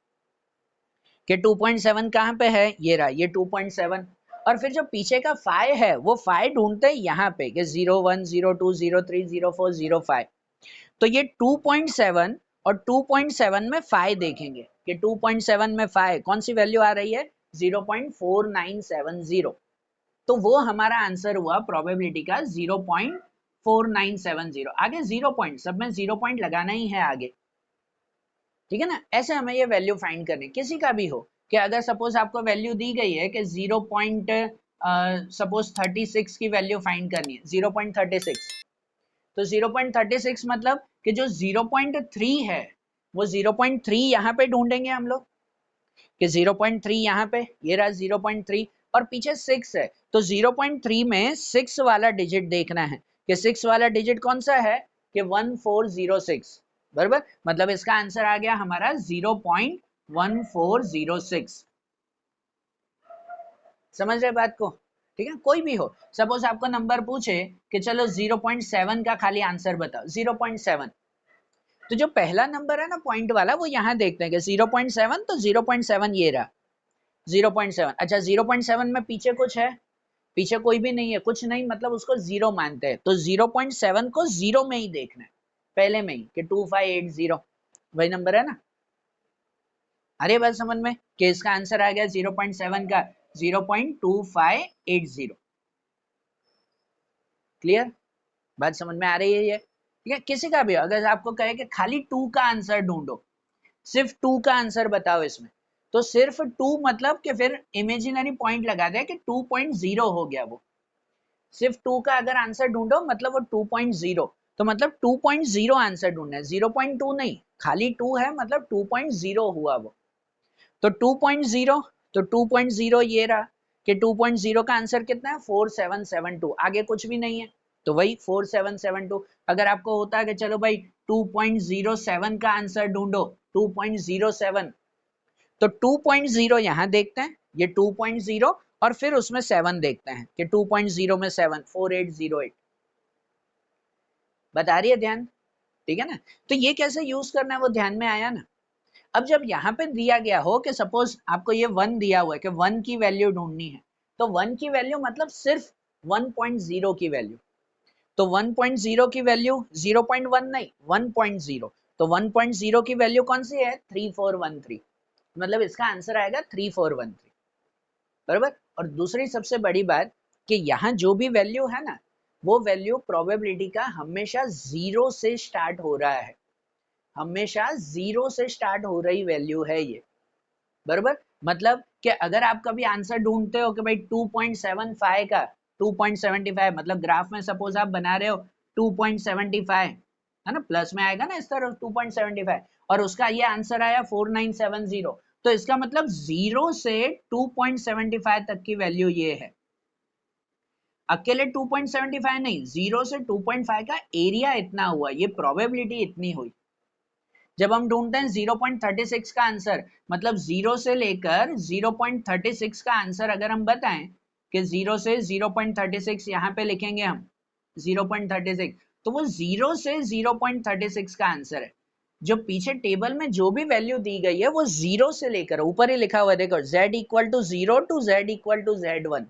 कि 2.7 कहाँ पे है, ये रहा, ये 2.7। और फिर जो पीछे का 5 है वो 5 ढूंढते हैं यहाँ पे कि 01, 02, 03, 04, 05। तो ये 2.7 और 2.7 में 5 देखेंगे कि 2.7 में 5 कौन सी वैल्यू आ रही है, 0.4970। तो वो हमारा आंसर हुआ प्रोबेबिलिटी का 0.4970। आगे 0 पॉइंट, सब में 0 पॉइंट लगाना ही है आगे, ठीक है ना। ऐसे हमें ये वैल्यू फाइंड करनी, किसी का भी हो, कि अगर सपोज आपको वैल्यू दी गई है कि 0.36 की वैल्यू फाइंड करनी है, 0.36, तो 0.36 मतलब कि जो 0.3 है वो 0.3 यहाँ पे ढूंढेंगे हम लोग कि 0.3 यहाँ पे, ये रहा 0.3 और पीछे 6 है, तो 0.3 में 6 वाला डिजिट देखना है कि 6 वाला डिजिट कौन सा है कि 1406, बराबर। मतलब इसका आंसर आ गया हमारा 0.1406। समझ रहे बात को, ठीक है। कोई भी हो, सपोज आपको नंबर पूछे कि चलो 0.7 का खाली आंसर बताओ, 0.7, तो जो पहला नंबर है ना पॉइंट वाला, वो यहाँ देखते हैं कि 0.7, तो 0.7 ये रहा 0.7। अच्छा 0.7 में पीछे कुछ है, पीछे कोई भी नहीं है, कुछ नहीं, मतलब उसको जीरो मानते हैं, तो 0.7 को जीरो में ही देखना है, पहले में ही कि 2580 वही नंबर है ना। अरे बात समझ में कि इसका आंसर आ गया 0.7 का 0.2580। क्लियर, बात समझ में आ रही है ये, ठीक है। किसी का भी अगर आपको कहे कि खाली 2 का आंसर ढूंढो, सिर्फ 2 का आंसर बताओ इसमें, तो सिर्फ 2 मतलब कि फिर इमेजिनरी पॉइंट लगा दे कि 2.0 हो गया वो। सिर्फ 2 का अगर आंसर ढूंढो मतलब वो 2.0, तो मतलब 2.0 आंसर ढूंढना है, 0.2 नहीं, खाली 2 है मतलब 2.0 हुआ वो। तो 2.0, तो 2.0 ये रहा कि 2.0 का आंसर कितना है 4772, आगे कुछ भी नहीं है, तो वही 4772। अगर आपको होता है कि चलो भाई 2.07 का आंसर ढूंढो, 2.07, तो 2.0 यहाँ देखते हैं, ये 2.0 और फिर उसमें 7 देखते हैं कि 2.0 में 7, 4808। बता रही है ध्यान, ठीक है ना। तो ये कैसे यूज करना है वो ध्यान में आया ना। अब जब यहाँ पे दिया गया हो कि सपोज आपको ये 1 दिया हुआ है कि 1 की वैल्यू ढूंढनी है, तो 1 की वैल्यू मतलब सिर्फ 1.0 की वैल्यू, तो 1.0 की वैल्यू 0.1 नहीं 1.0, तो 1.0 की वैल्यू कौन सी है 3413, मतलब इसका आंसर आएगा 3413, बराबर। और दूसरी सबसे बड़ी बात कि यहाँ जो भी वैल्यू है ना, वो वैल्यू प्रोबेबिलिटी का हमेशा 0 से स्टार्ट हो रहा है, हमेशा 0 से स्टार्ट हो रही वैल्यू है ये, बराबर। मतलब कि अगर आप कभी आंसर ढूंढते हो कि भाई 2.75 का 2.75, मतलब ग्राफ में सपोज आप बना रहे हो 2.75 है ना, प्लस में आएगा ना इस तरह 2.75, और उसका ये आंसर आया 4970, तो इसका मतलब 0 से 2.75 तक की वैल्यू ये है। अकेले 2.75 नहीं, 0 से 2.5 का एरिया इतना हुआ, ये प्रोबेबिलिटी इतनी हुई। जब हम ढूंढते हैं 0.36 का आंसर, मतलब 0 से लेकर 0.36 का आंसर अगर हम बताएं कि 0 से 0.36 यहाँ पे लिखेंगे हम 0.36, तो वो 0 से 0.36 का आंसर है। जो पीछे टेबल में जो भी वैल्यू दी गई है वो 0 से लेकर, ऊपर ही लिखा हुआ है देखो, z equal to 0 to z equal to z1,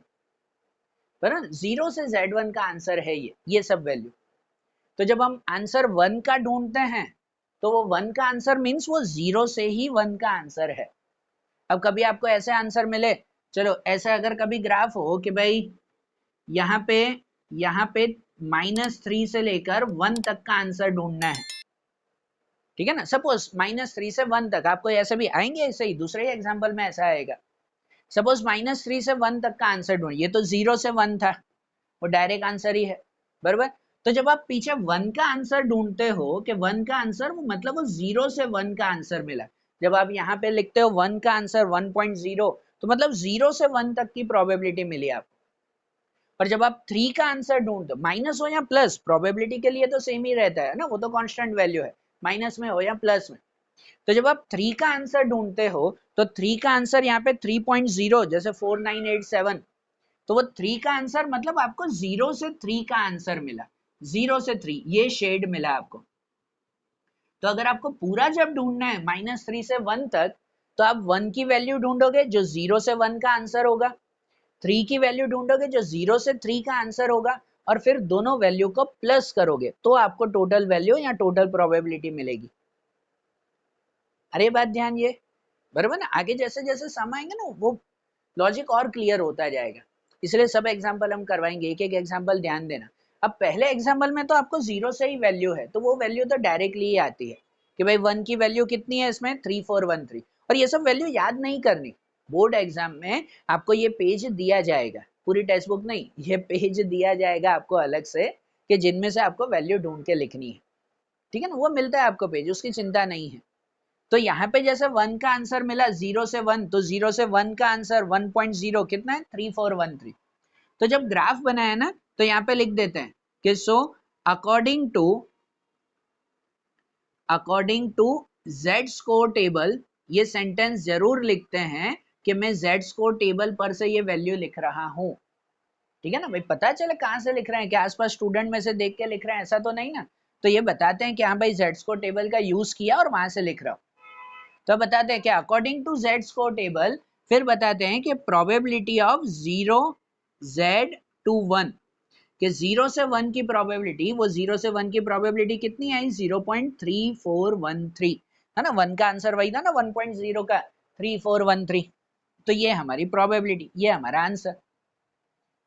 बराबर। 0 से z1 का आंसर है ये सब वैल्यू। तो जब हम आंसर 1 का ढूंढते हैं, तो वो 1 का आंसर मीन्स वो 0 से ही 1 का आंसर है। अब कभी आपको ऐसे आंसर मिले, चलो ऐसे अगर कभी ग्राफ हो कि भाई यहाँ पे -3 से लेकर 1 तक का आंसर ढूंढना है, ठीक है ना। सपोज -3 से 1 तक आपको ऐसे भी आएंगे, ऐसे ही दूसरे ही एग्जाम्पल में ऐसा आएगा। सपोज -3 से 1 तक का आंसर ढूंढ, ये तो 0 से 1 था, वो डायरेक्ट आंसर ही है, बराबर। तो जब आप पीछे 1 का आंसर ढूंढते हो कि 1 का आंसर मतलब वो 0 से 1 का आंसर मिला, जब आप यहाँ पे लिखते हो 1 का आंसर 1.0, तो मतलब 0 से 1 तक की प्रोबेबिलिटी मिली आपको। और जब आप 3 का आंसर ढूंढते हो, माइनस हो या प्लस, प्रोबेबिलिटी के लिए तो सेम ही रहता है ना, वो तो कांस्टेंट वैल्यू है, माइनस में हो या प्लस में। तो जब आप 3 का आंसर ढूंढते हो, तो 3 का आंसर यहाँ पे 3.0 जैसे 4987, तो वो 3 का आंसर मतलब आपको 0 से 3 का आंसर मिला, 0 से 3 ये शेड मिला आपको। तो अगर आपको पूरा जब ढूंढना है -3 से 1 तक, तो आप 1 की वैल्यू ढूंढोगे जो 0 से 1 का आंसर होगा, 3 की वैल्यू ढूंढोगे जो 0 से 3 का आंसर होगा, और फिर दोनों वैल्यू को प्लस करोगे तो आपको टोटल वैल्यू या टोटल प्रोबेबिलिटी मिलेगी। अरे बात ध्यान, ये बराबर ना, आगे जैसे जैसे सम आएंगे ना वो लॉजिक और क्लियर होता जाएगा, इसलिए सब एग्जांपल हम करवाएंगे, एक एक एग्जांपल ध्यान देना। अब पहले एग्जांपल में तो आपको 0 से ही वैल्यू है, तो वो वैल्यू तो डायरेक्टली ही आती है कि भाई 1 की वैल्यू कितनी है इसमें, 3413, और ये सब वैल्यू याद नहीं करनी। बोर्ड एग्जाम में आपको ये पेज दिया जाएगा, पूरी टेक्स्ट बुक नहीं, ये पेज दिया जाएगा आपको अलग से कि जिनमें से आपको वैल्यू ढूंढ के लिखनी है, ठीक है ना, वो मिलता है आपको पेज, उसकी चिंता नहीं है। तो यहाँ पे जैसे 1 का आंसर मिला 0 से 1, तो 0 से 1 का आंसर 1.0 कितना है, 3413। तो जब ग्राफ बनाया ना तो यहाँ पे लिख देते हैं कि so according to Z score table, ये सेंटेंस जरूर लिखते हैं कि मैं Z स्कोर टेबल पर से ये वैल्यू लिख रहा हूँ, ठीक है ना भाई, पता चले कहाँ से लिख रहे हैं, कि आसपास स्टूडेंट में से देख के लिख रहे हैं, ऐसा तो नहीं ना। तो ये बताते हैं कि हाँ भाई Z स्कोर टेबल का यूज किया और वहां से लिख रहा हूँ। तो बताते हैं कि according to Z score table, फिर बताते हैं कि प्रोबेबिलिटी ऑफ 0 Z to 1, कि 0 से 1 की प्रोबेबिलिटी, वो 0 से 1 की प्रोबेबिलिटी कितनी आई, 0.3413, है ना, 1 का आंसर वही था ना 1.0 का, 3413, तो ये हमारी प्रोबेबिलिटी, ये हमारा आंसर,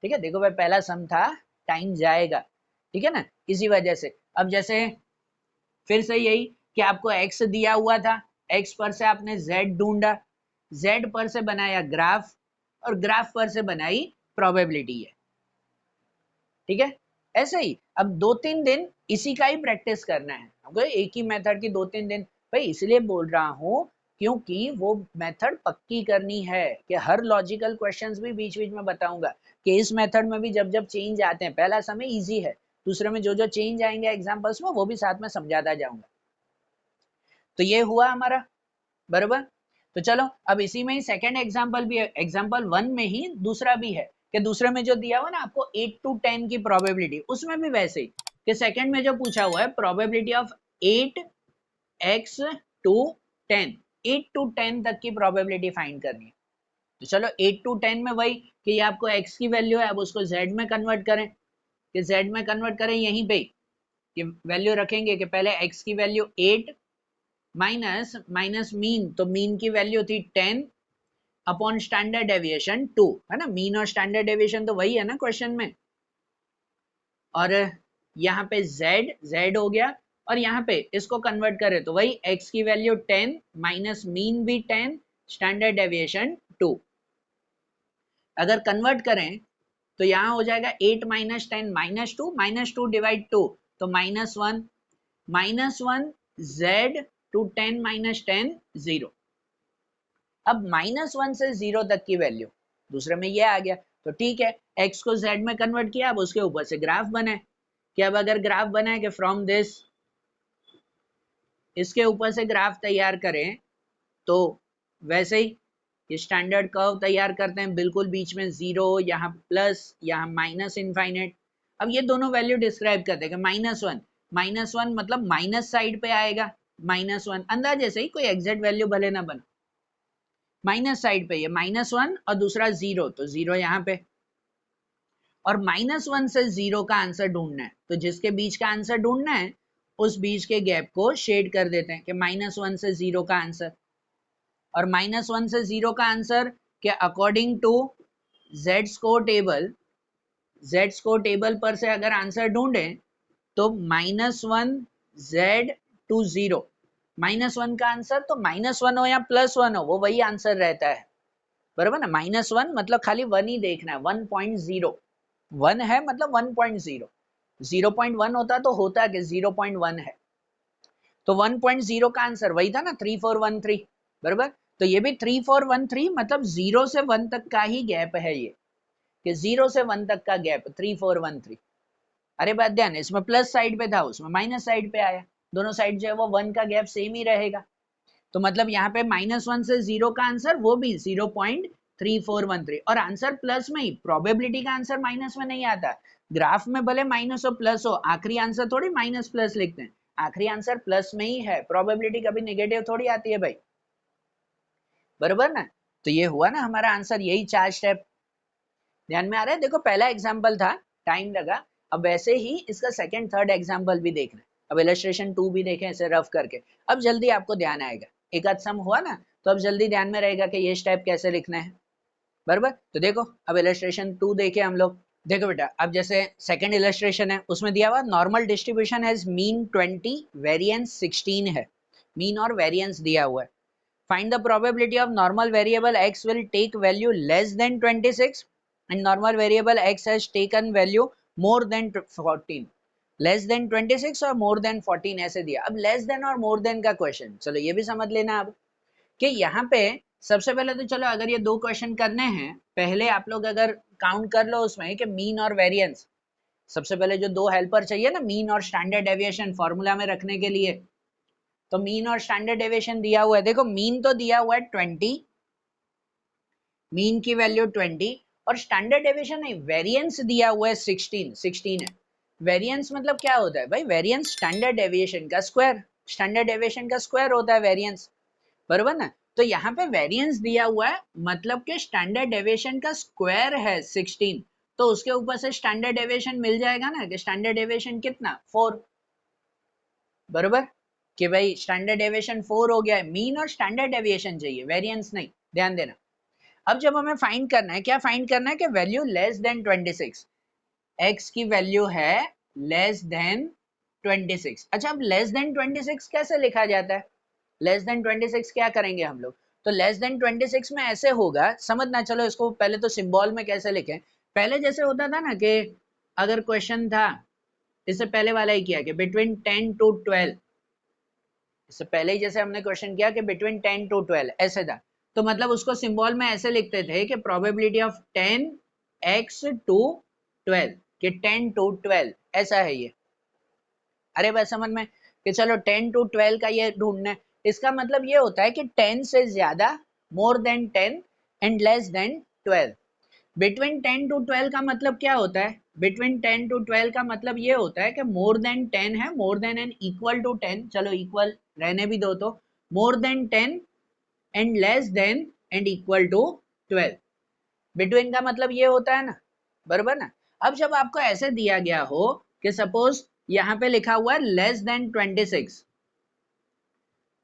ठीक है। देखो भाई पहला सम था, टाइम जाएगा, ठीक है ना, इसी वजह से। अब जैसे फिर से यही कि आपको x दिया हुआ था, x पर से आपने z ढूंढा, z पर से बनाया ग्राफ, और ग्राफ पर से बनाई प्रोबेबिलिटी है, ठीक है। ऐसे ही अब 2-3 दिन इसी का ही प्रैक्टिस करना है हमको, एक ही मेथड की 2-3 दिन, भाई इसलिए बोल रहा हूँ क्योंकि वो मेथड पक्की करनी है, कि हर लॉजिकल क्वेश्चंस भी बीच बीच में बताऊंगा कि इस मेथड में भी जब जब चेंज आते हैं, पहला समय इजी है, दूसरे में जो जो चेंज आएंगे एग्जांपल्स में वो भी साथ में समझाता जाऊंगा। तो ये हुआ हमारा, बराबर। तो चलो अब इसी में ही सेकंड एग्जांपल भी है, एग्जांपल 1 में ही दूसरा भी है, कि दूसरे में जो दिया हुआ ना आपको 8 to 10 की प्रोबेबिलिटी, उसमें भी वैसे ही कि सेकंड में जो पूछा हुआ है probability of 8x to 10, 8 to 10 तक की प्रोबेबिलिटी फाइंड करनी है। तो चलो 8 to 10 में वही कि ये आपको x की वैल्यू है, अब उसको z में कन्वर्ट करें, कि z में कन्वर्ट करें, यहीं पे कि वैल्यू रखेंगे कि पहले x की वैल्यू 8 माइनस मीन, तो मीन की वैल्यू थी 10 अपॉन स्टैंडर्ड डेविएशन 2, है ना, मीन और स्टैंडर्ड डेविएशन तो वही है ना क्वेश्चन में, और यहाँ पे z हो गया, और यहाँ पे इसको कन्वर्ट करें तो वही x की वैल्यू 10 माइनस मीन भी 10, स्टैंडर्ड डेविएशन 2। अगर कन्वर्ट करें तो यहाँ हो जाएगा 8 माइनस 10 माइनस 2 डिवाइड 2, तो -1 z टू 10 माइनस 10 0। अब -1 से 0 तक की वैल्यू दूसरे में ये आ गया, तो ठीक है, x को z में कन्वर्ट किया, अब उसके ऊपर से ग्राफ बनाए, कि अब अगर ग्राफ बनाए कि फ्रॉम दिस, इसके ऊपर से ग्राफ तैयार करें, तो वैसे ही ये स्टैंडर्ड कर्व तैयार करते हैं, बिल्कुल बीच में 0, यहाँ प्लस, यहाँ माइनस इनफाइनाइट। अब ये दोनों वैल्यू डिस्क्राइब करते हैं कि -1 मतलब माइनस साइड पे आएगा, -1 अंदाजे से ही, कोई एग्जैक्ट वैल्यू भले ना बना, माइनस साइड पे ये -1 और दूसरा 0, तो 0 यहाँ पे, और -1 से 0 का आंसर ढूंढना है, तो जिसके बीच का आंसर ढूंढना है उस बीच के गैप को शेड कर देते हैं कि -1 से 0 का आंसर, और -1 से 0 का आंसर के according to Z score table पर से अगर आंसर ढूंढे तो -1 Z to 0, -1 का आंसर, तो -1 हो या +1 हो वो वही आंसर रहता है, बराबर ना, -1 मतलब खाली 1 ही देखना है, 1.0, 1 है मतलब 1.0, 0.1 होता तो होता कि 0.1 है, तो 1.0 का आंसर वही था ना 3413, बराबर। तो ये भी 3413 मतलब 0 से 1 तक का ही गैप है ये, कि 0 से 1 तक का गैप 3413। अरे बात ध्यान, इसमें प्लस साइड पे था, उसमें माइनस साइड पे आया, दोनों साइड जो है वो 1 का गैप सेम ही रहेगा, तो मतलब यहाँ पे -1 से 0 का आंसर वो भी 0.3413, और आंसर प्लस में ही, प्रोबेबिलिटी का आंसर माइनस में नहीं आता, ग्राफ में भले माइनस हो प्लस हो, आखिरी आंसर थोड़ी माइनस प्लस लिखते हैं, आखिरी आंसर प्लस में ही है, प्रोबेबिलिटी कभी नेगेटिव थोड़ी आती है भाई, बराबर ना। तो ये हुआ ना हमारा आंसर, यही 4 स्टेप ध्यान में आ रहा है। देखो पहला एग्जाम्पल था, टाइम लगा, अब वैसे ही इसका सेकंड थर्ड एग्जाम्पल भी देखना है। अब इलस्ट्रेशन 2 भी देखें ऐसे रफ करके, अब जल्दी आपको ध्यान आएगा, एक आध सम हुआ ना तो अब जल्दी ध्यान में रहेगा कि ये स्टेप कैसे लिखना है, बराबर। तो देखो अब इलस्ट्रेशन 2 देखे हम लोग। देखो बेटा, अब जैसे सेकंड इलस्ट्रेशन है उसमें दिया हुआ normal distribution has mean 20 variance 16 है, मीन और वेरिएंस दिया हुआ है। Find the probability of normal variable x will take value less than 26 and normal variable x has taken value more than 14. Less than 26 और more than 14 ऐसे दिया। अब less than और more than का क्वेश्चन, चलो ये भी समझ लेना अब कि यहाँ पे सबसे पहले तो चलो अगर ये दो क्वेश्चन करने हैं, पहले आप लोग अगर काउंट कर लो उसमें कि मीन और वेरिएंस, सबसे पहले जो दो हेल्पर चाहिए ना, मीन और स्टैंडर्ड डेविएशन फॉर्मूला में रखने के लिए, तो मीन और स्टैंडर्ड डेविएशन दिया हुआ है। देखो मीन तो दिया हुआ है 20, मीन की वैल्यू 20 और स्टैंडर्ड डेविएशन नहीं, वेरिएंस दिया हुआ है 16 है। वेरिएंस मतलब क्या होता है भाई, वेरिएंस स्टैंडर्ड डेविएशन का स्क्वायर, स्टैंडर्ड डेविएशन का स्क्वायर होता है वेरिएंस, बराबर ना। तो यहाँ पे वेरिएंस दिया हुआ है मतलब कि स्टैंडर्ड डेविएशन का स्क्वायर है 16, तो उसके ऊपर से स्टैंडर्ड डेविएशन मिल जाएगा ना, कि स्टैंडर्ड डेविएशन कितना 4, बराबर, कि भाई स्टैंडर्ड डेविएशन 4 हो गया है। मीन और स्टैंडर्ड डेविएशन चाहिए, वेरिएंस नहीं, ध्यान देना। अब जब हमें फाइंड करना है, क्या फाइंड करना है कि वैल्यू लेस देन 26, x की वैल्यू है लेस देन 26। अच्छा अब लेस देन 26 कैसे लिखा जाता है, लेस देन 26 क्या करेंगे हम लोग, तो लेस देन 26 में ऐसे होगा, समझना, चलो इसको पहले तो सिंबल में कैसे लिखें। पहले जैसे होता था ना कि अगर क्वेश्चन था, इससे पहले वाला ही किया कि बिटवीन 10 टू 12, इससे पहले ही जैसे हमने क्वेश्चन किया कि बिटवीन 10 टू 12 ऐसे था, तो मतलब उसको सिंबल में ऐसे लिखते थे कि प्रोबेबिलिटी ऑफ 10x टू 12, कि 10 टू 12 ऐसा है ये। अरे बस समझ में कि चलो 10 टू 12 का ये ढूंढना है, इसका मतलब ये होता है कि 10 से ज्यादा, more than 10 and less than 12। Between 10 to 12 का मतलब क्या होता है, बिटवीन 10 टू 12 का मतलब ये होता है कि मोर देन 10 है, more than and equal to 10, चलो इक्वल रहने भी दो, तो more than 10 and less than and equal to 12, between का मतलब ये होता है ना, बराबर ना। अब जब आपको ऐसे दिया गया हो कि सपोज यहाँ पे लिखा हुआ है लेस देन 26,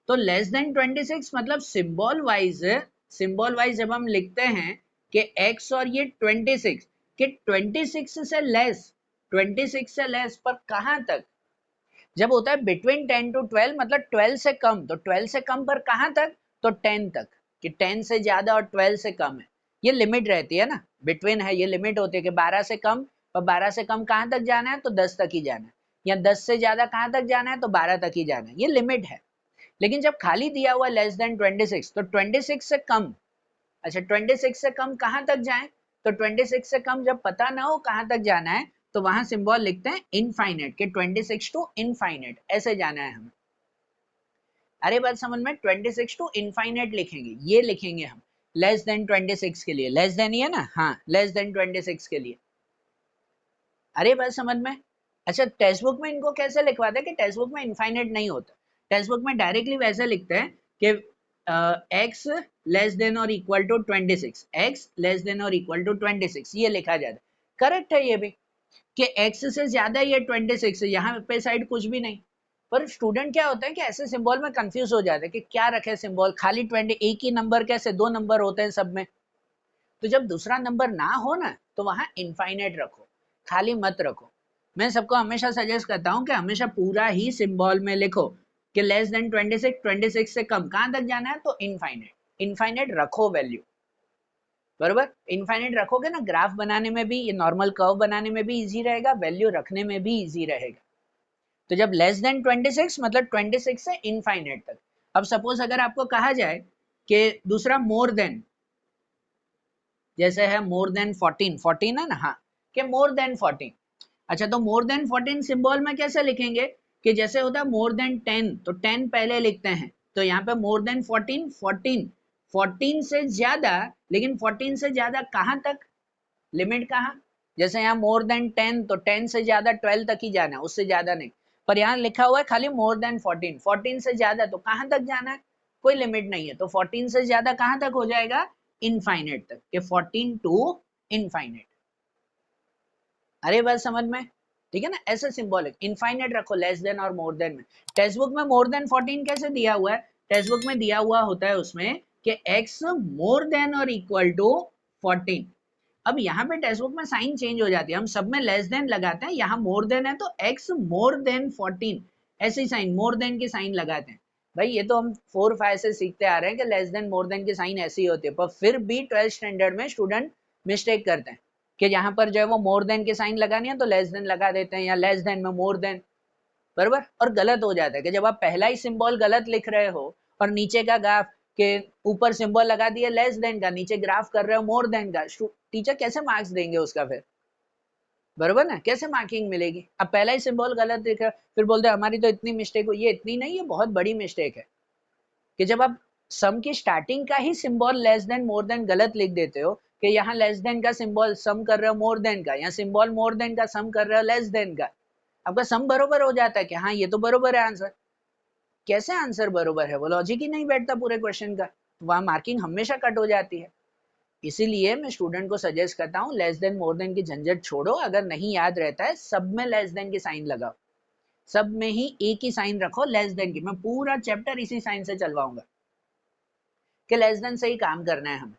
तो लेस देन 26 मतलब सिंबल वाइज जब हम लिखते हैं कि x और ये 26, कि 26 से लेस, 26 से लेस पर कहां तक, जब होता है बिटवीन 10 टू 12 मतलब 12 से कम, तो 12 से कम पर कहां तक, तो 10 तक, कि 10 से ज्यादा और 12 से कम है, ये लिमिट रहती है ना, बिटवीन है, ये लिमिट होती है कि 12 से कम, और 12 से कम कहां तक जाना है, तो 10 तक ही जाना है, या 10 से ज्यादा कहां तक जाना है, तो 12 तक ही जाना है, ये लिमिट है। लेकिन जब खाली दिया हुआ लेस देन 26, तो 26 से कम, अच्छा 26 से कम कहां तक जाएं, तो 26 से कम जब पता ना हो कहां तक जाना है, तो वहां सिंबल लिखते हैं इनफाइनाइट, के 26 टू इनफाइनाइट ऐसे जाना है हमें। अरे बात समझ में, 26 टू इनफाइनाइट लिखेंगे, ये लिखेंगे हम लेस देन 26 के लिए, लेस देन ही है ना, हाँ लेस देन 26 के लिए। अरे बात समझ में। अच्छा टेक्स्ट बुक में इनको कैसे लिखवाते हैं कि टेक्स्ट बुक में इनफाइनाइट नहीं होता, टेक्स्ट बुक में डायरेक्टली वैसे लिखते हैं कि x लेस देन और equal to 26, x less than और इक्वल टू 26, ये लिखा जाता है। करेक्ट है ये भी कि x से ज्यादा ये 26 है, यहाँ पे साइड कुछ भी नहीं। पर स्टूडेंट क्या होता है कि ऐसे सिंबल में कंफ्यूज हो जाते हैं कि क्या रखे सिंबल, खाली 20, एक ही नंबर कैसे, दो नंबर होते हैं सब में, तो जब दूसरा नंबर ना हो ना तो वहां इनफाइनाइट रखो, खाली मत रखो। मैं सबको हमेशा सजेस्ट करता हूं कि हमेशा पूरा ही सिंबल में लिखो कि लेस देन 26, 26 से कम कहां तक जाना है, तो इनफाइनाइट, इनफाइनाइट रखो वैल्यू, बराबर। इनफाइनाइट रखोगे ना, ग्राफ बनाने में भी, ये नॉर्मल कर्व बनाने में भी इजी रहेगा, वैल्यू रखने में भी इजी रहेगा। तो जब लेस देन 26 मतलब 26 से इनफाइनाइट तक। अब सपोज अगर आपको कहा जाए कि दूसरा मोर देन, जैसे है मोर देन 14, 14 है ना, हाँ कि मोर देन 14, अच्छा तो मोर देन 14 सिंबल में कैसे लिखेंगे कि जैसे होता है मोर देन 10, तो 10 पहले लिखते हैं, तो यहाँ पे मोर देन 14, 14, 14 से ज्यादा, लेकिन 14 से ज्यादा कहाँ तक, लिमिट कहाँ, जैसे यहाँ मोर देन 10, तो 10 से ज्यादा 12 तक ही जाना है, उससे ज्यादा नहीं। पर यहाँ लिखा हुआ है खाली मोर देन 14, 14 से ज्यादा, तो कहाँ तक जाना है, कोई लिमिट नहीं है, तो 14 से ज्यादा कहाँ तक हो जाएगा, इनफाइनाइट तक, कि 14 टू इनफाइनाइट। अरे बात समझ में, ठीक है ना, ऐसे सिंबॉलिक इनफाइनाइट रखो लेस देन और मोर देन में। टेक्स्ट बुक में मोर देन 14 कैसे दिया हुआ है, टेक्स्ट बुक में दिया हुआ होता है उसमें कि x मोर देन और इक्वल टू 14। अब यहाँ पे टेक्स्ट बुक में साइन चेंज हो जाती है, हम सब में लेस देन लगाते हैं, यहाँ मोर देन है तो x मोर देन 14 ऐसी साइन मोर देन की साइन लगाते हैं। भाई ये तो हम 4-5 से सीखते आ रहे हैं कि लेस देन मोर देन की साइन ऐसी होती है, पर फिर भी 12th स्टैंडर्ड में स्टूडेंट मिस्टेक करते हैं कि यहाँ पर जो है वो मोर देन की साइन लगानी है तो लेस देन लगा देते हैं, या लेस देन में मोर देन, बराबर, और गलत हो जाता है कि जब आप पहला ही सिंबल गलत लिख रहे हो और नीचे का ग्राफ के ऊपर सिंबल लगा दिया लेस देन का, नीचे ग्राफ कर रहे हो मोर देन का, टीचर कैसे मार्क्स देंगे उसका फिर, बराबर ना, कैसे मार्किंग मिलेगी। अब पहला ही सिंबल गलत लिखा फिर बोलते हमारी तो इतनी मिस्टेक हुई, ये इतनी नहीं, ये बहुत बड़ी मिस्टेक है कि जब आप सम की स्टार्टिंग का ही symbol less than more than गलत लिख देते हो, कि यहाँ लेस देन का सिंबल सम कर रहे हो मोर देन का, यहाँ सिंबल मोर देन का सम कर रहे हो लेस देन का, आपका सम बरोबर हो जाता है कि हाँ ये तो बरोबर है आंसर। कैसे आंसर बरोबर है, वो लॉजिक ही नहीं बैठता पूरे क्वेश्चन का, वहां मार्किंग हमेशा कट हो जाती है। इसीलिए मैं स्टूडेंट को सजेस्ट करता हूँ लेस देन मोर देन की झंझट छोड़ो, अगर नहीं याद रहता है सब में लेस देन की साइन लगाओ, सब में ही एक ही साइन रखो लेस देन की, मैं पूरा चैप्टर इसी साइन से चलवाऊंगा कि लेस देन से ही काम करना है हमें,